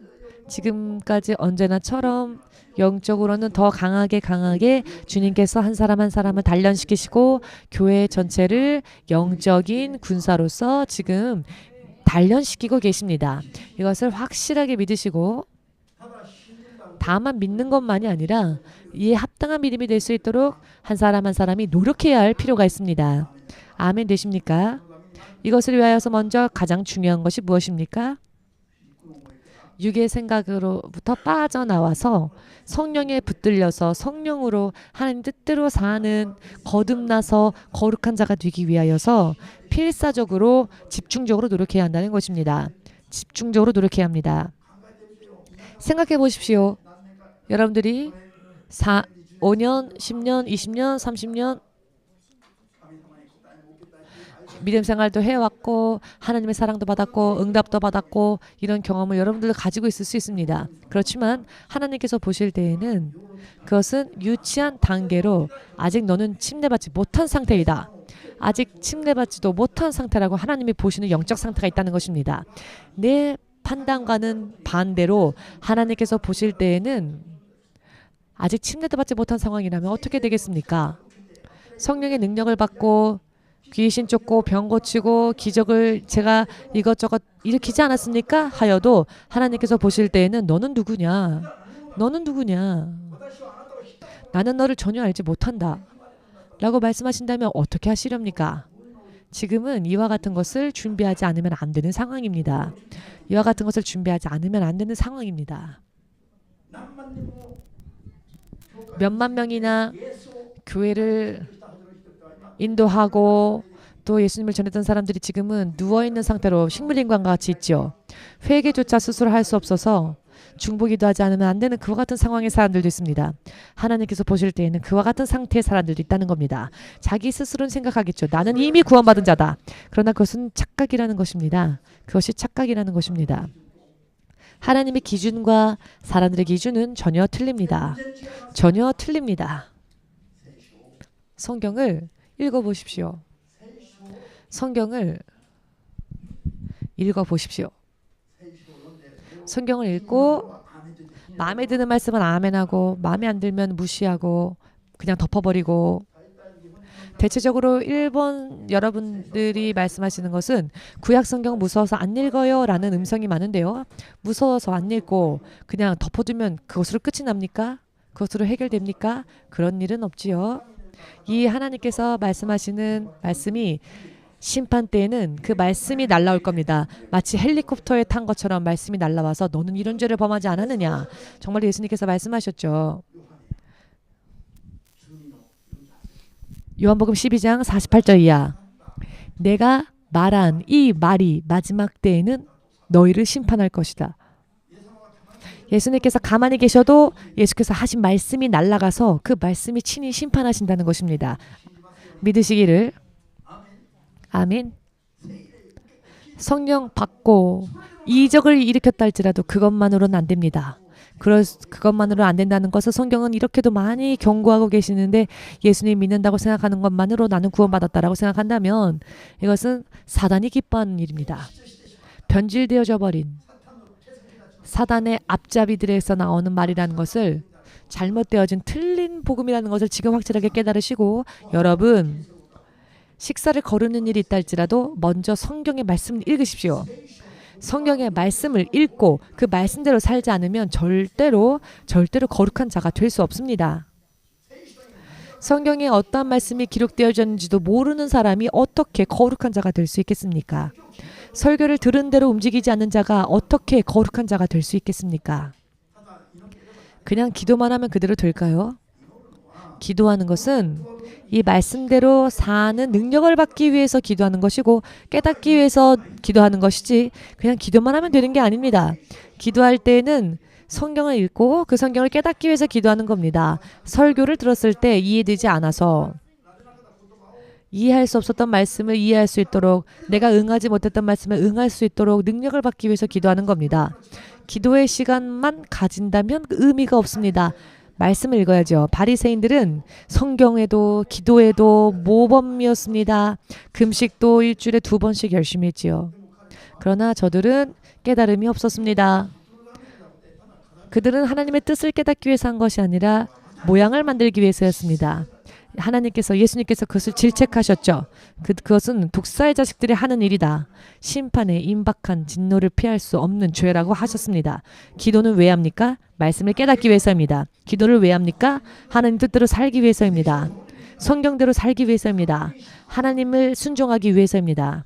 영적으로는 더 강하게 주님께서 한 사람 한 사람을 단련시키시고 교회 전체를 영적인 군사로서 지금 단련시키고 계십니다. 이것을 확실하게 믿으시고 다만 믿는 것만이 아니라 이에 합당한 믿음이 될 수 있도록 한 사람 한 사람이 노력해야 할 필요가 있습니다. 아멘 되십니까? 이것을 위하여서 먼저 가장 중요한 것이 무엇입니까? 육의 생각으로부터 빠져나와서 성령에 붙들려서 성령으로 하나님 뜻대로 사는 거듭나서 거룩한 자가 되기 위하여서 필사적으로 집중적으로 노력해야 한다는 것입니다. 집중적으로 노력해야 합니다. 생각해 보십시오. 여러분들이 5년, 10년, 20년, 30년 믿음 생활도 해왔고 하나님의 사랑도 받았고 응답도 받았고 이런 경험을 여러분들도 가지고 있을 수 있습니다. 그렇지만 하나님께서 보실 때에는 그것은 유치한 단계로 아직 너는 침례받지 못한 상태이다. 아직 침례받지도 못한 상태라고 하나님이 보시는 영적 상태가 있다는 것입니다. 내 판단과는 반대로 하나님께서 보실 때에는 아직 침례도 받지 못한 상황이라면 어떻게 되겠습니까? 성령의 능력을 받고 귀신 쫓고 병 고치고 기적을 제가 이것저것 일으키지 않았습니까? 하여도 하나님께서 보실 때에는 너는 누구냐? 너는 누구냐? 나는 너를 전혀 알지 못한다. 라고 말씀하신다면 어떻게 하시렵니까? 지금은 이와 같은 것을 준비하지 않으면 안 되는 상황입니다. 이와 같은 것을 준비하지 않으면 안 되는 상황입니다. 몇만 명이나 교회를 인도하고 또 예수님을 전했던 사람들이 지금은 누워있는 상태로 식물인간과 같이 있죠. 회개조차 스스로 할 수 없어서 중보기도 하지 않으면 안 되는 그와 같은 상황의 사람들도 있습니다. 하나님께서 보실 때에는 그와 같은 상태의 사람들도 있다는 겁니다. 자기 스스로는 생각하겠죠. 나는 이미 구원받은 자다. 그러나 그것은 착각이라는 것입니다. 그것이 착각이라는 것입니다. 하나님의 기준과 사람들의 기준은 전혀 틀립니다. 전혀 틀립니다. 성경을 읽어보십시오. 성경을 읽어보십시오. 성경을 읽고 마음에 드는 말씀은 아멘하고 마음에 안 들면 무시하고 그냥 덮어버리고 대체적으로 일본 여러분들이 말씀하시는 것은 구약 성경 무서워서 안 읽어요 라는 음성이 많은데요. 무서워서 안 읽고 그냥 덮어두면 그것으로 끝이 납니까? 그것으로 해결됩니까? 그런 일은 없지요. 이 하나님께서 말씀하시는 말씀이 심판 때에는 그 말씀이 날라올 겁니다. 마치 헬리콥터에 탄 것처럼 말씀이 날라와서 너는 이런 죄를 범하지 않았느냐. 정말 예수님께서 말씀하셨죠. 요한복음 12장 48절 이하. 내가 말한 이 말이 마지막 때에는 너희를 심판할 것이다. 예수님께서 가만히 계셔도 예수께서 하신 말씀이 날아가서 그 말씀이 친히 심판하신다는 것입니다. 믿으시기를. 아멘. 성령 받고 이적을 일으켰다 할지라도 그것만으로는 안 됩니다. 그것만으로는 안 된다는 것을 성경은 이렇게도 많이 경고하고 계시는데 예수님 믿는다고 생각하는 것만으로 나는 구원받았다라고 생각한다면 이것은 사단이 기뻐하는 일입니다. 변질되어져 버린 사단의 앞잡이들에서 나오는 말이라는 것을 잘못되어진 틀린 복음이라는 것을 지금 확실하게 깨달으시고 여러분 식사를 거르는 일이 있다 할지라도 먼저 성경의 말씀을 읽으십시오. 성경의 말씀을 읽고 그 말씀대로 살지 않으면 절대로 거룩한 자가 될 수 없습니다. 성경에 어떠한 말씀이 기록되어졌는지도 모르는 사람이 어떻게 거룩한 자가 될 수 있겠습니까? 설교를 들은 대로 움직이지 않는 자가 어떻게 거룩한 자가 될 수 있겠습니까? 그냥 기도만 하면 그대로 될까요? 기도하는 것은 이 말씀대로 사는 능력을 받기 위해서 기도하는 것이고 깨닫기 위해서 기도하는 것이지 그냥 기도만 하면 되는 게 아닙니다. 기도할 때에는 성경을 읽고 그 성경을 깨닫기 위해서 기도하는 겁니다. 설교를 들었을 때 이해되지 않아서 이해할 수 없었던 말씀을 이해할 수 있도록 내가 응하지 못했던 말씀을 응할 수 있도록 능력을 받기 위해서 기도하는 겁니다. 기도의 시간만 가진다면 의미가 없습니다. 말씀을 읽어야죠. 바리새인들은 성경에도 기도에도 모범이었습니다. 금식도 일주일에 2번씩 열심히 했지요. 그러나 저들은 깨달음이 없었습니다. 그들은 하나님의 뜻을 깨닫기 위해서 한 것이 아니라 모양을 만들기 위해서였습니다. 예수님께서 그것을 질책하셨죠. 그것은 독사의 자식들이 하는 일이다. 심판의 임박한 진노를 피할 수 없는 죄라고 하셨습니다. 기도는 왜 합니까? 말씀을 깨닫기 위해서입니다. 기도를 왜 합니까? 하나님 뜻대로 살기 위해서입니다. 성경대로 살기 위해서입니다. 하나님을 순종하기 위해서입니다.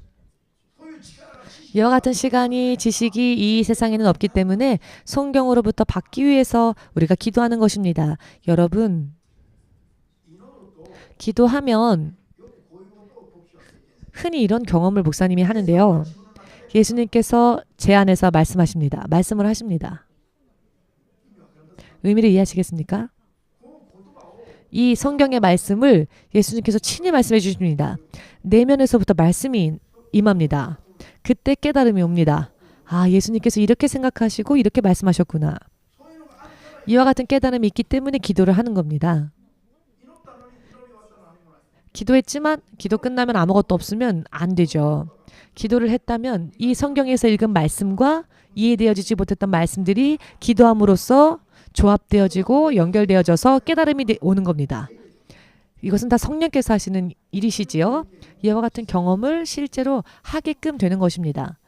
이와 같은 시간이 지식이 이 세상에는 없기 때문에 성경으로부터 받기 위해서 우리가 기도하는 것입니다. 여러분 기도하면 흔히 이런 경험을 목사님이 하는데요. 예수님께서 제 안에서 말씀하십니다. 말씀을 하십니다. 의미를 이해하시겠습니까? 이 성경의 말씀을 예수님께서 친히 말씀해 주십니다. 내면에서부터 말씀이 임합니다. 그때 깨달음이 옵니다. 아, 예수님께서 이렇게 생각하시고 이렇게 말씀하셨구나. 이와 같은 깨달음이 있기 때문에 기도를 하는 겁니다. 기도했지만 기도 끝나면 아무것도 없으면 안 되죠. 기도를 했다면 이 성경에서 읽은 말씀과 이해되어지지 못했던 말씀들이 기도함으로써 조합되어지고 연결되어져서 깨달음이 오는 겁니다. 이것은 다 성령께서 하시는 일이시지요. 이와 같은 경험을 실제로 하게끔 되는 것입니다.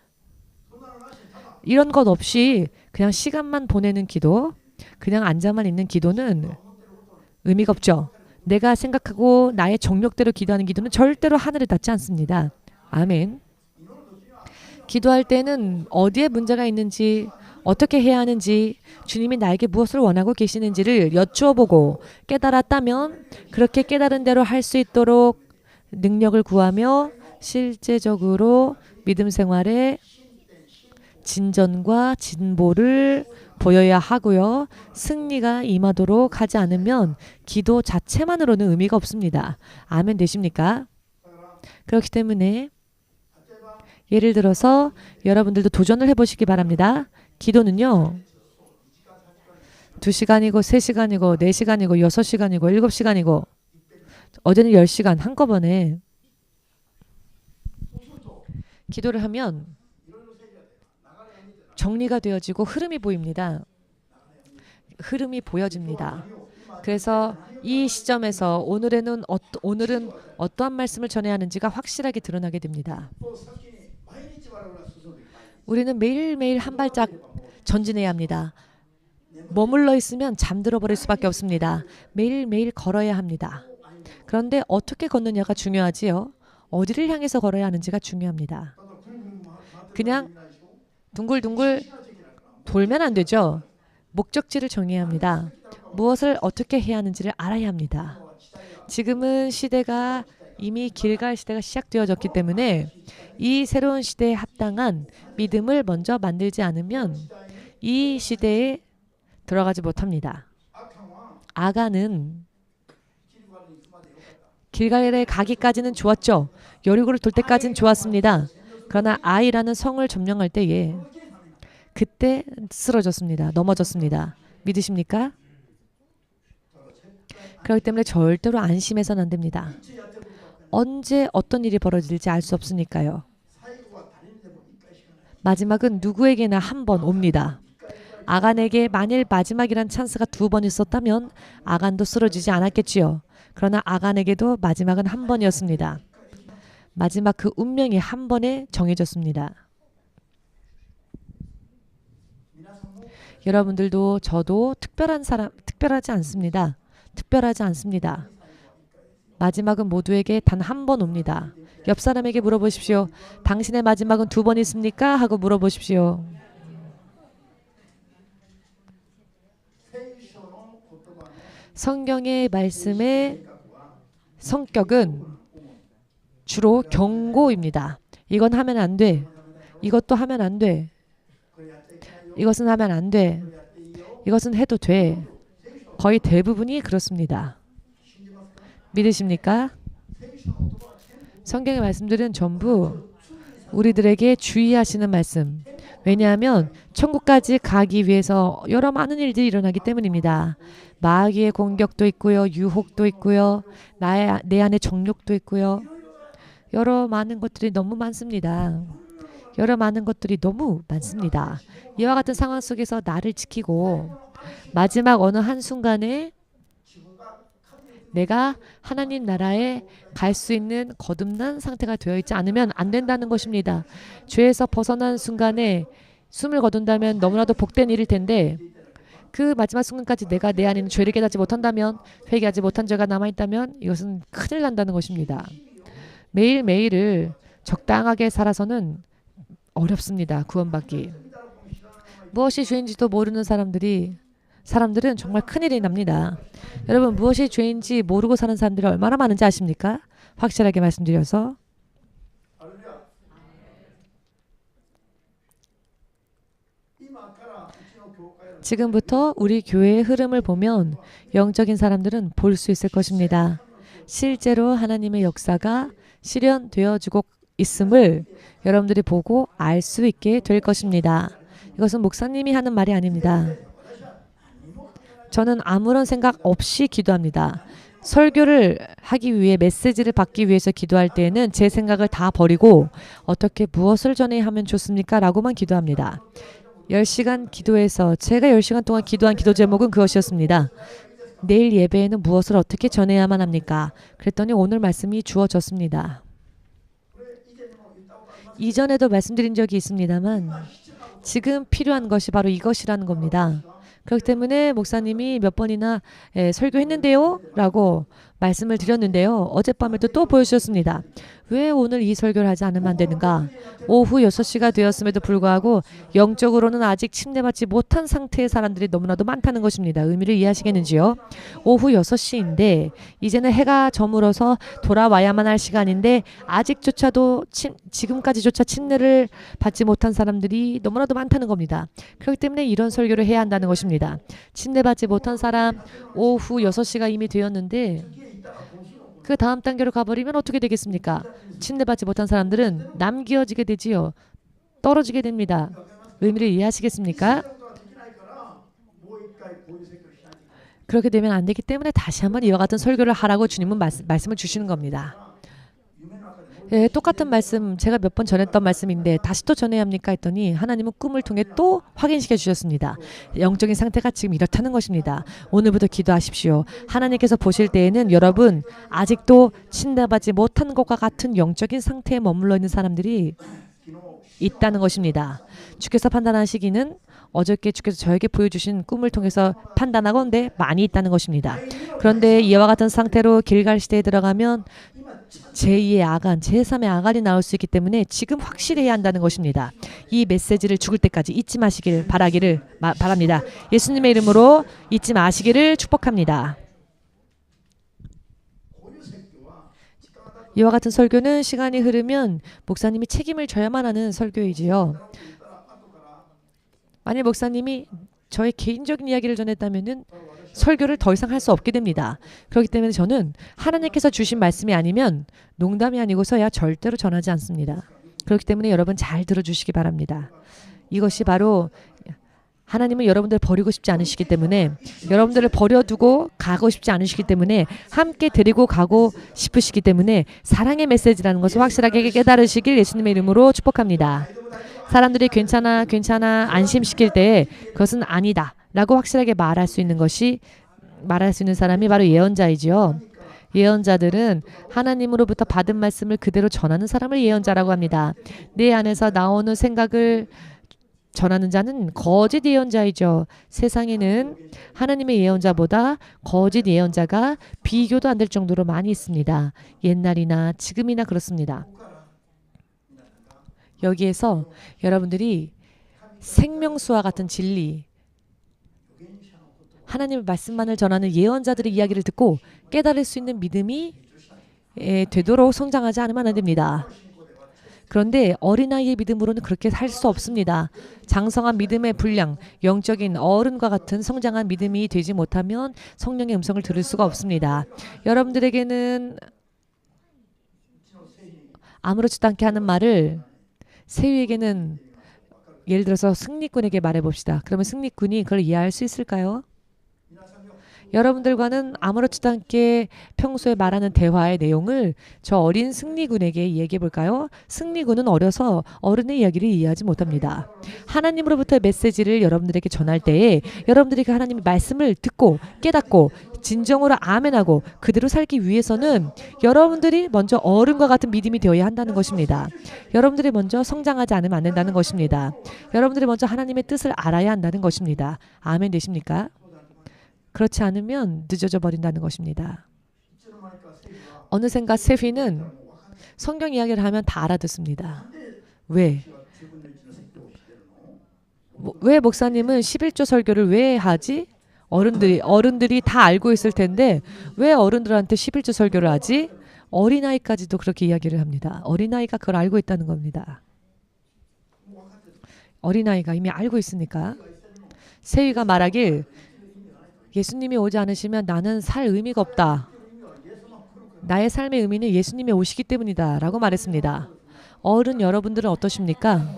이런 것 없이 그냥 시간만 보내는 기도, 그냥 앉아만 있는 기도는 의미가 없죠. 내가 생각하고 나의 정욕대로 기도하는 기도는 절대로 하늘에 닿지 않습니다. 아멘. 기도할 때는 어디에 문제가 있는지, 어떻게 해야 하는지, 주님이 나에게 무엇을 원하고 계시는지를 여쭈어 보고 깨달았다면 그렇게 깨달은 대로 할 수 있도록 능력을 구하며 실제적으로 믿음 생활에 진전과 진보를 보여야 하고요. 승리가 임하도록 하지 않으면 기도 자체만으로는 의미가 없습니다. 아멘 되십니까? 그렇기 때문에 예를 들어서 여러분들도 도전을 해보시기 바랍니다. 기도는요. 2시간이고 3시간이고 4시간이고 6시간이고 7시간이고 어제는 10시간 한꺼번에 기도를 하면 정리가 되어지고 흐름이 보입니다. 흐름이 보여집니다. 그래서 이 시점에서 오늘은 어떠한 말씀을 전해야 하는지가 확실하게 드러나게 됩니다. 우리는 매일매일 한 발짝 전진해야 합니다. 머물러 있으면 잠들어 버릴 수밖에 없습니다. 매일매일 걸어야 합니다. 그런데 어떻게 걷느냐가 중요하지요. 어디를 향해서 걸어야 하는지가 중요합니다. 그냥 둥글둥글 돌면 안 되죠. 목적지를 정해야 합니다. 무엇을 어떻게 해야 하는지를 알아야 합니다. 지금은 시대가 이미 길갈 시대가 시작되어졌기 때문에 이 새로운 시대에 합당한 믿음을 먼저 만들지 않으면 이 시대에 들어가지 못합니다. 아간은 길갈에 가기까지는 좋았죠. 여리고를 돌 때까지는 좋았습니다. 그러나 아이라는 성을 점령할 때에 그때 쓰러졌습니다. 넘어졌습니다. 믿으십니까? 그렇기 때문에 절대로 안심해서는 안 됩니다. 언제 어떤 일이 벌어질지 알 수 없으니까요. 마지막은 누구에게나 한 번 옵니다. 아간에게 만일 마지막이란 찬스가 2번 있었다면 아간도 쓰러지지 않았겠지요. 그러나 아간에게도 마지막은 한 번이었습니다. 마지막 그 운명이 한 번에 정해졌습니다. 여러분들도 저도 특별하지 않습니다. 특별하지 않습니다. 마지막은 모두에게 단 한 번 옵니다. 옆 사람에게 물어보십시오. 당신의 마지막은 2번 있습니까? 하고 물어보십시오. 성경의 말씀의 성격은 주로 경고입니다. 이건 하면 안 돼. 이것도 하면 안 돼. 이것은 하면 안 돼. 이것은 해도 돼. 거의 대부분이 그렇습니다. 믿으십니까? 성경의 말씀들은 전부 우리들에게 주의하시는 말씀. 왜냐하면 천국까지 가기 위해서 여러 많은 일들이 일어나기 때문입니다. 마귀의 공격도 있고요. 유혹도 있고요. 내 안에 정욕도 있고요. 여러 많은 것들이 너무 많습니다. 여러 많은 것들이 너무 많습니다. 이와 같은 상황 속에서 나를 지키고 마지막 어느 한순간에 내가 하나님 나라에 갈 수 있는 거듭난 상태가 되어 있지 않으면 안 된다는 것입니다. 죄에서 벗어난 순간에 숨을 거둔다면 너무나도 복된 일일 텐데 그 마지막 순간까지 내가 내 안에 있는 죄를 깨닫지 못한다면, 회개하지 못한 죄가 남아있다면 이것은 큰일 난다는 것입니다. 매일매일을 적당하게 살아서는 어렵습니다. 구원받기. 무엇이 죄인지도 모르는 사람들은 정말 큰일이 납니다. 여러분, 무엇이 죄인지 모르고 사는 사람들이 얼마나 많은지 아십니까? 확실하게 말씀드려서. 지금부터 우리 교회의 흐름을 보면 영적인 사람들은 볼 수 있을 것입니다. 실제로 하나님의 역사가 실현되어지고 있음을 여러분들이 보고 알 수 있게 될 것입니다. 이것은 목사님이 하는 말이 아닙니다. 저는 아무런 생각 없이 기도합니다. 설교를 하기 위해 메시지를 받기 위해서 기도할 때에는 제 생각을 다 버리고 어떻게 무엇을 전해야 하면 좋습니까? 라고만 기도합니다. 10시간 기도해서 제가 10시간 동안 기도한 기도 제목은 그것이었습니다. 내일 예배에는 무엇을 어떻게 전해야만 합니까? 그랬더니 오늘 말씀이 주어졌습니다. 이전에도 말씀드린 적이 있습니다만 지금 필요한 것이 바로 이것이라는 겁니다. 그렇기 때문에 목사님이 몇 번이나 설교했는데요 라고 말씀을 드렸는데요. 어젯밤에도 또 보여주셨습니다. 왜 오늘 이 설교를 하지 않으면 안 되는가? 오후 6시가 되었음에도 불구하고 영적으로는 아직 침례받지 못한 상태의 사람들이 너무나도 많다는 것입니다. 의미를 이해하시겠는지요? 오후 6시인데 이제는 해가 저물어서 돌아와야만 할 시간인데 아직조차도 지금까지조차 침례를 받지 못한 사람들이 너무나도 많다는 겁니다. 그렇기 때문에 이런 설교를 해야 한다는 것입니다. 침례받지 못한 사람 오후 6시가 이미 되었는데 그 다음 단계로 가버리면 어떻게 되겠습니까? 침례받지 못한 사람들은 남겨지게 되지요. 떨어지게 됩니다. 의미를 이해하시겠습니까? 그렇게 되면 안 되기 때문에 다시 한번 이와 같은 설교를 하라고 주님은 말씀을 주시는 겁니다. 예, 똑같은 말씀 제가 몇 번 전했던 말씀인데 다시 또 전해야 합니까 했더니 하나님은 꿈을 통해 또 확인시켜 주셨습니다. 영적인 상태가 지금 이렇다는 것입니다. 오늘부터 기도하십시오. 하나님께서 보실 때에는 여러분 아직도 침례받지 못한 것과 같은 영적인 상태에 머물러 있는 사람들이 있다는 것입니다. 주께서 판단하시기는 어저께 주께서 저에게 보여주신 꿈을 통해서 판단하건대 많이 있다는 것입니다. 그런데 이와 같은 상태로 길갈 시대에 들어가면 제2의 아간, 제3의 아간이 나올 수 있기 때문에 지금 확실해야 한다는 것입니다. 이 메시지를 죽을 때까지 잊지 마시길 바랍니다. 예수님의 이름으로 잊지 마시기를 축복합니다. 이와 같은 설교는 시간이 흐르면 목사님이 책임을 져야만 하는 설교이지요. 만일 목사님이 저의 개인적인 이야기를 전했다면은 설교를 더 이상 할 수 없게 됩니다. 그렇기 때문에 저는 하나님께서 주신 말씀이 아니면 농담이 아니고서야 절대로 전하지 않습니다. 그렇기 때문에 여러분 잘 들어주시기 바랍니다. 이것이 바로 하나님은 여러분들을 버리고 싶지 않으시기 때문에 여러분들을 버려두고 가고 싶지 않으시기 때문에 함께 데리고 가고 싶으시기 때문에 사랑의 메시지라는 것을 확실하게 깨달으시길 예수님의 이름으로 축복합니다. 사람들이 괜찮아 안심시킬 때 그것은 아니다 라고 확실하게 말할 수 있는 사람이 바로 예언자이지요. 예언자들은 하나님으로부터 받은 말씀을 그대로 전하는 사람을 예언자라고 합니다. 내 안에서 나오는 생각을 전하는 자는 거짓 예언자이죠. 세상에는 하나님의 예언자보다 거짓 예언자가 비교도 안 될 정도로 많이 있습니다. 옛날이나 지금이나 그렇습니다. 여기에서 여러분들이 생명수와 같은 진리, 하나님의 말씀만을 전하는 예언자들의 이야기를 듣고 깨달을 수 있는 믿음이 되도록 성장하지 않으면 안 됩니다. 그런데 어린아이의 믿음으로는 그렇게 할 수 없습니다. 장성한 믿음의 분량, 영적인 어른과 같은 성장한 믿음이 되지 못하면 성령의 음성을 들을 수가 없습니다. 여러분들에게는 아무렇지도 않게 하는 말을 세위에게는 예를 들어서 승리꾼에게 말해봅시다. 그러면 승리꾼이 그걸 이해할 수 있을까요? 여러분들과는 아무렇지도 않게 평소에 말하는 대화의 내용을 저 어린 승리군에게 얘기해 볼까요? 승리군은 어려서 어른의 이야기를 이해하지 못합니다. 하나님으로부터의 메시지를 여러분들에게 전할 때에 여러분들이 그 하나님의 말씀을 듣고 깨닫고 진정으로 아멘하고 그대로 살기 위해서는 여러분들이 먼저 어른과 같은 믿음이 되어야 한다는 것입니다. 여러분들이 먼저 성장하지 않으면 안 된다는 것입니다. 여러분들이 먼저 하나님의 뜻을 알아야 한다는 것입니다. 아멘 되십니까? 그렇지 않으면 늦어져 버린다는 것입니다. 어느샌가 세휘는 성경 이야기를 하면 다 알아듣습니다. 왜? 왜 목사님은 11조 설교를 왜 하지? 어른들이 다 알고 있을 텐데 왜 어른들한테 11조 설교를 하지? 어린아이까지도 그렇게 이야기를 합니다. 어린아이가 그걸 알고 있다는 겁니다. 어린아이가 이미 알고 있으니까. 세휘가 말하길 예수님이 오지 않으시면 나는 살 의미가 없다. 나의 삶의 의미는 예수님이 오시기 때문이다 라고 말했습니다. 어른 여러분들은 어떠십니까?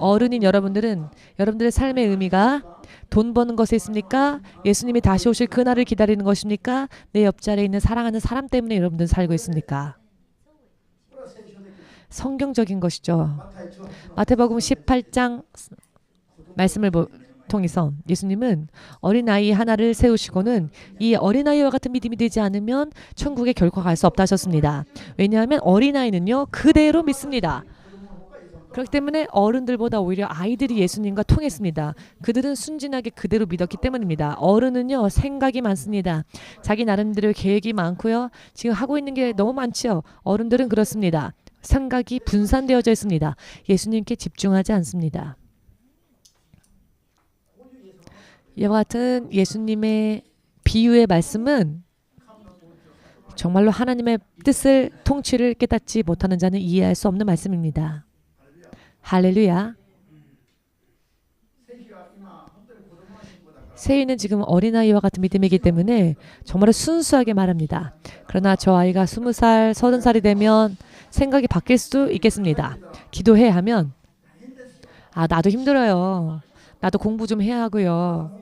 어른인 여러분들의 삶의 의미가 돈 버는 것에 있습니까? 예수님이 다시 오실 그날을 기다리는 것입니까? 내 옆자리에 있는 사랑하는 사람 때문에 여러분들은 살고 있습니까? 성경적인 것이죠. 마태복음 18장 말씀을 통해서 예수님은 어린아이 하나를 세우시고는 이 어린아이와 같은 믿음이 되지 않으면 천국에 결코 갈 수 없다 하셨습니다. 왜냐하면 어린아이는요 그대로 믿습니다. 그렇기 때문에 어른들보다 오히려 아이들이 예수님과 통했습니다. 그들은 순진하게 그대로 믿었기 때문입니다. 어른은요 생각이 많습니다. 자기 나름대로 계획이 많고요. 지금 하고 있는 게 너무 많지요. 어른들은 그렇습니다. 생각이 분산되어져 있습니다. 예수님께 집중하지 않습니다. 이와 같은 예수님의 비유의 말씀은 정말로 하나님의 뜻을 통치를 깨닫지 못하는 자는 이해할 수 없는 말씀입니다. 할렐루야. 세이는 지금 어린아이와 같은 믿음이기 때문에 정말 순수하게 말합니다. 그러나 저 아이가 20살, 30살이 되면 생각이 바뀔 수도 있겠습니다. 기도해 하면 나도 힘들어요. 나도 공부 좀 해야 하고요.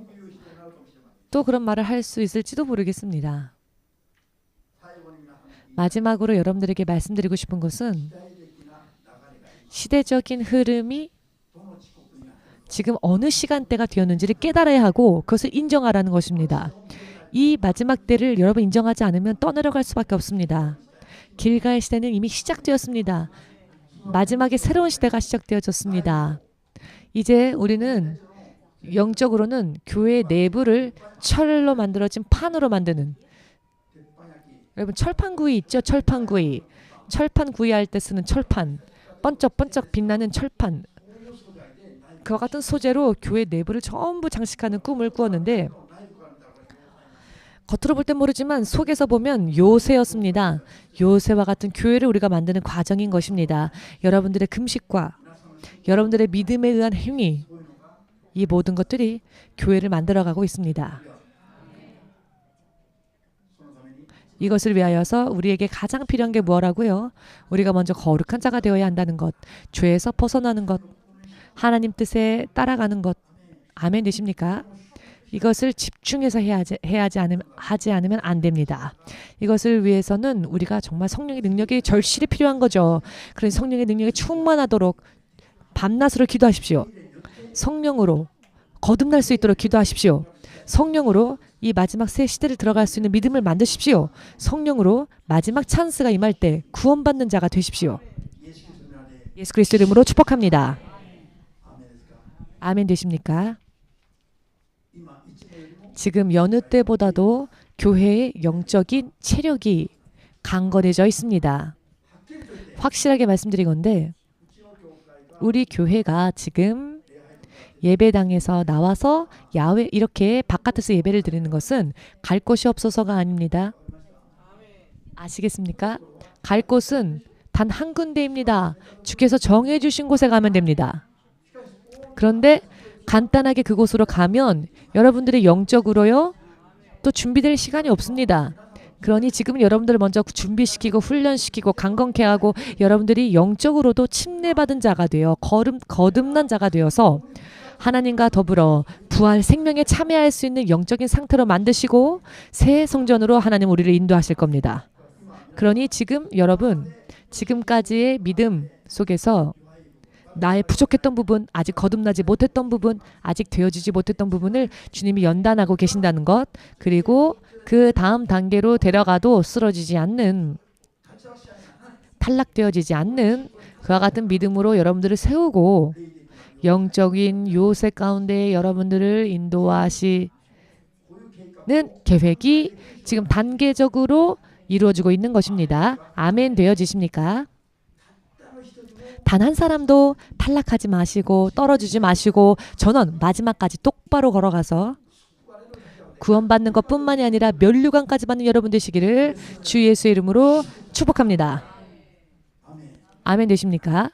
또 그런 말을 할 수 있을지도 모르겠습니다. 마지막으로 여러분들에게 말씀드리고 싶은 것은 시대적인 흐름이 지금 어느 시간대가 되었는지를 깨달아야 하고 그것을 인정하라는 것입니다. 이 마지막 때를 여러분 인정하지 않으면 떠내려갈 수밖에 없습니다. 길가의 시대는 이미 시작되었습니다. 마지막에 새로운 시대가 시작되어졌습니다. 이제 우리는 영적으로는 교회 내부를 철로 만들어진 판으로 만드는, 여러분 철판구이 있죠? 철판구이. 철판구이 할 때 쓰는 철판. 번쩍번쩍 빛나는 철판. 그와 같은 소재로 교회 내부를 전부 장식하는 꿈을 꾸었는데 겉으로 볼 땐 모르지만 속에서 보면 요새였습니다. 요새와 같은 교회를 우리가 만드는 과정인 것입니다. 여러분들의 금식과 여러분들의 믿음에 의한 행위, 이 모든 것들이 교회를 만들어가고 있습니다. 이것을 위하여서 우리에게 가장 필요한 게 뭐라고요? 우리가 먼저 거룩한 자가 되어야 한다는 것, 죄에서 벗어나는 것, 하나님 뜻에 따라가는 것. 아멘 되십니까? 이것을 집중해서 하지 않으면 안 됩니다. 이것을 위해서는 우리가 정말 성령의 능력이 절실히 필요한 거죠. 그래서 성령의 능력이 충만하도록 밤낮으로 기도하십시오. 성령으로 거듭날 수 있도록 기도하십시오. 성령으로 이 마지막 새 시대를 들어갈 수 있는 믿음을 만드십시오. 성령으로 마지막 찬스가 임할 때 구원받는 자가 되십시오. 예수 그리스도 이름으로 축복합니다. 아멘 되십니까? 지금 여느 때보다도 교회의 영적인 체력이 강건해져 있습니다. 확실하게 말씀드린 건데 우리 교회가 지금 예배당에서 나와서 야외 이렇게 바깥에서 예배를 드리는 것은 갈 곳이 없어서가 아닙니다. 아시겠습니까? 갈 곳은 단 한 군데입니다. 주께서 정해 주신 곳에 가면 됩니다. 그런데 간단하게 그곳으로 가면 여러분들이 영적으로요 또 준비될 시간이 없습니다. 그러니 지금 여러분들을 먼저 준비시키고 훈련시키고 강건케 하고 여러분들이 영적으로도 침례받은 자가 되어 거듭난 자가 되어서 하나님과 더불어 부활 생명에 참여할 수 있는 영적인 상태로 만드시고 새 성전으로 하나님 우리를 인도하실 겁니다. 그러니 지금 여러분 지금까지의 믿음 속에서 나의 부족했던 부분, 아직 거듭나지 못했던 부분, 아직 되어지지 못했던 부분을 주님이 연단하고 계신다는 것, 그리고 그 다음 단계로 데려가도 쓰러지지 않는, 탈락되어지지 않는 그와 같은 믿음으로 여러분들을 세우고 영적인 요새 가운데 여러분들을 인도하시는 계획이 지금 단계적으로 이루어지고 있는 것입니다. 아멘 되어지십니까? 단 한 사람도 탈락하지 마시고 떨어지지 마시고 전원 마지막까지 똑바로 걸어가서 구원받는 것뿐만이 아니라 면류관까지 받는 여러분 되시기를 주 예수의 이름으로 축복합니다. 아멘 되십니까?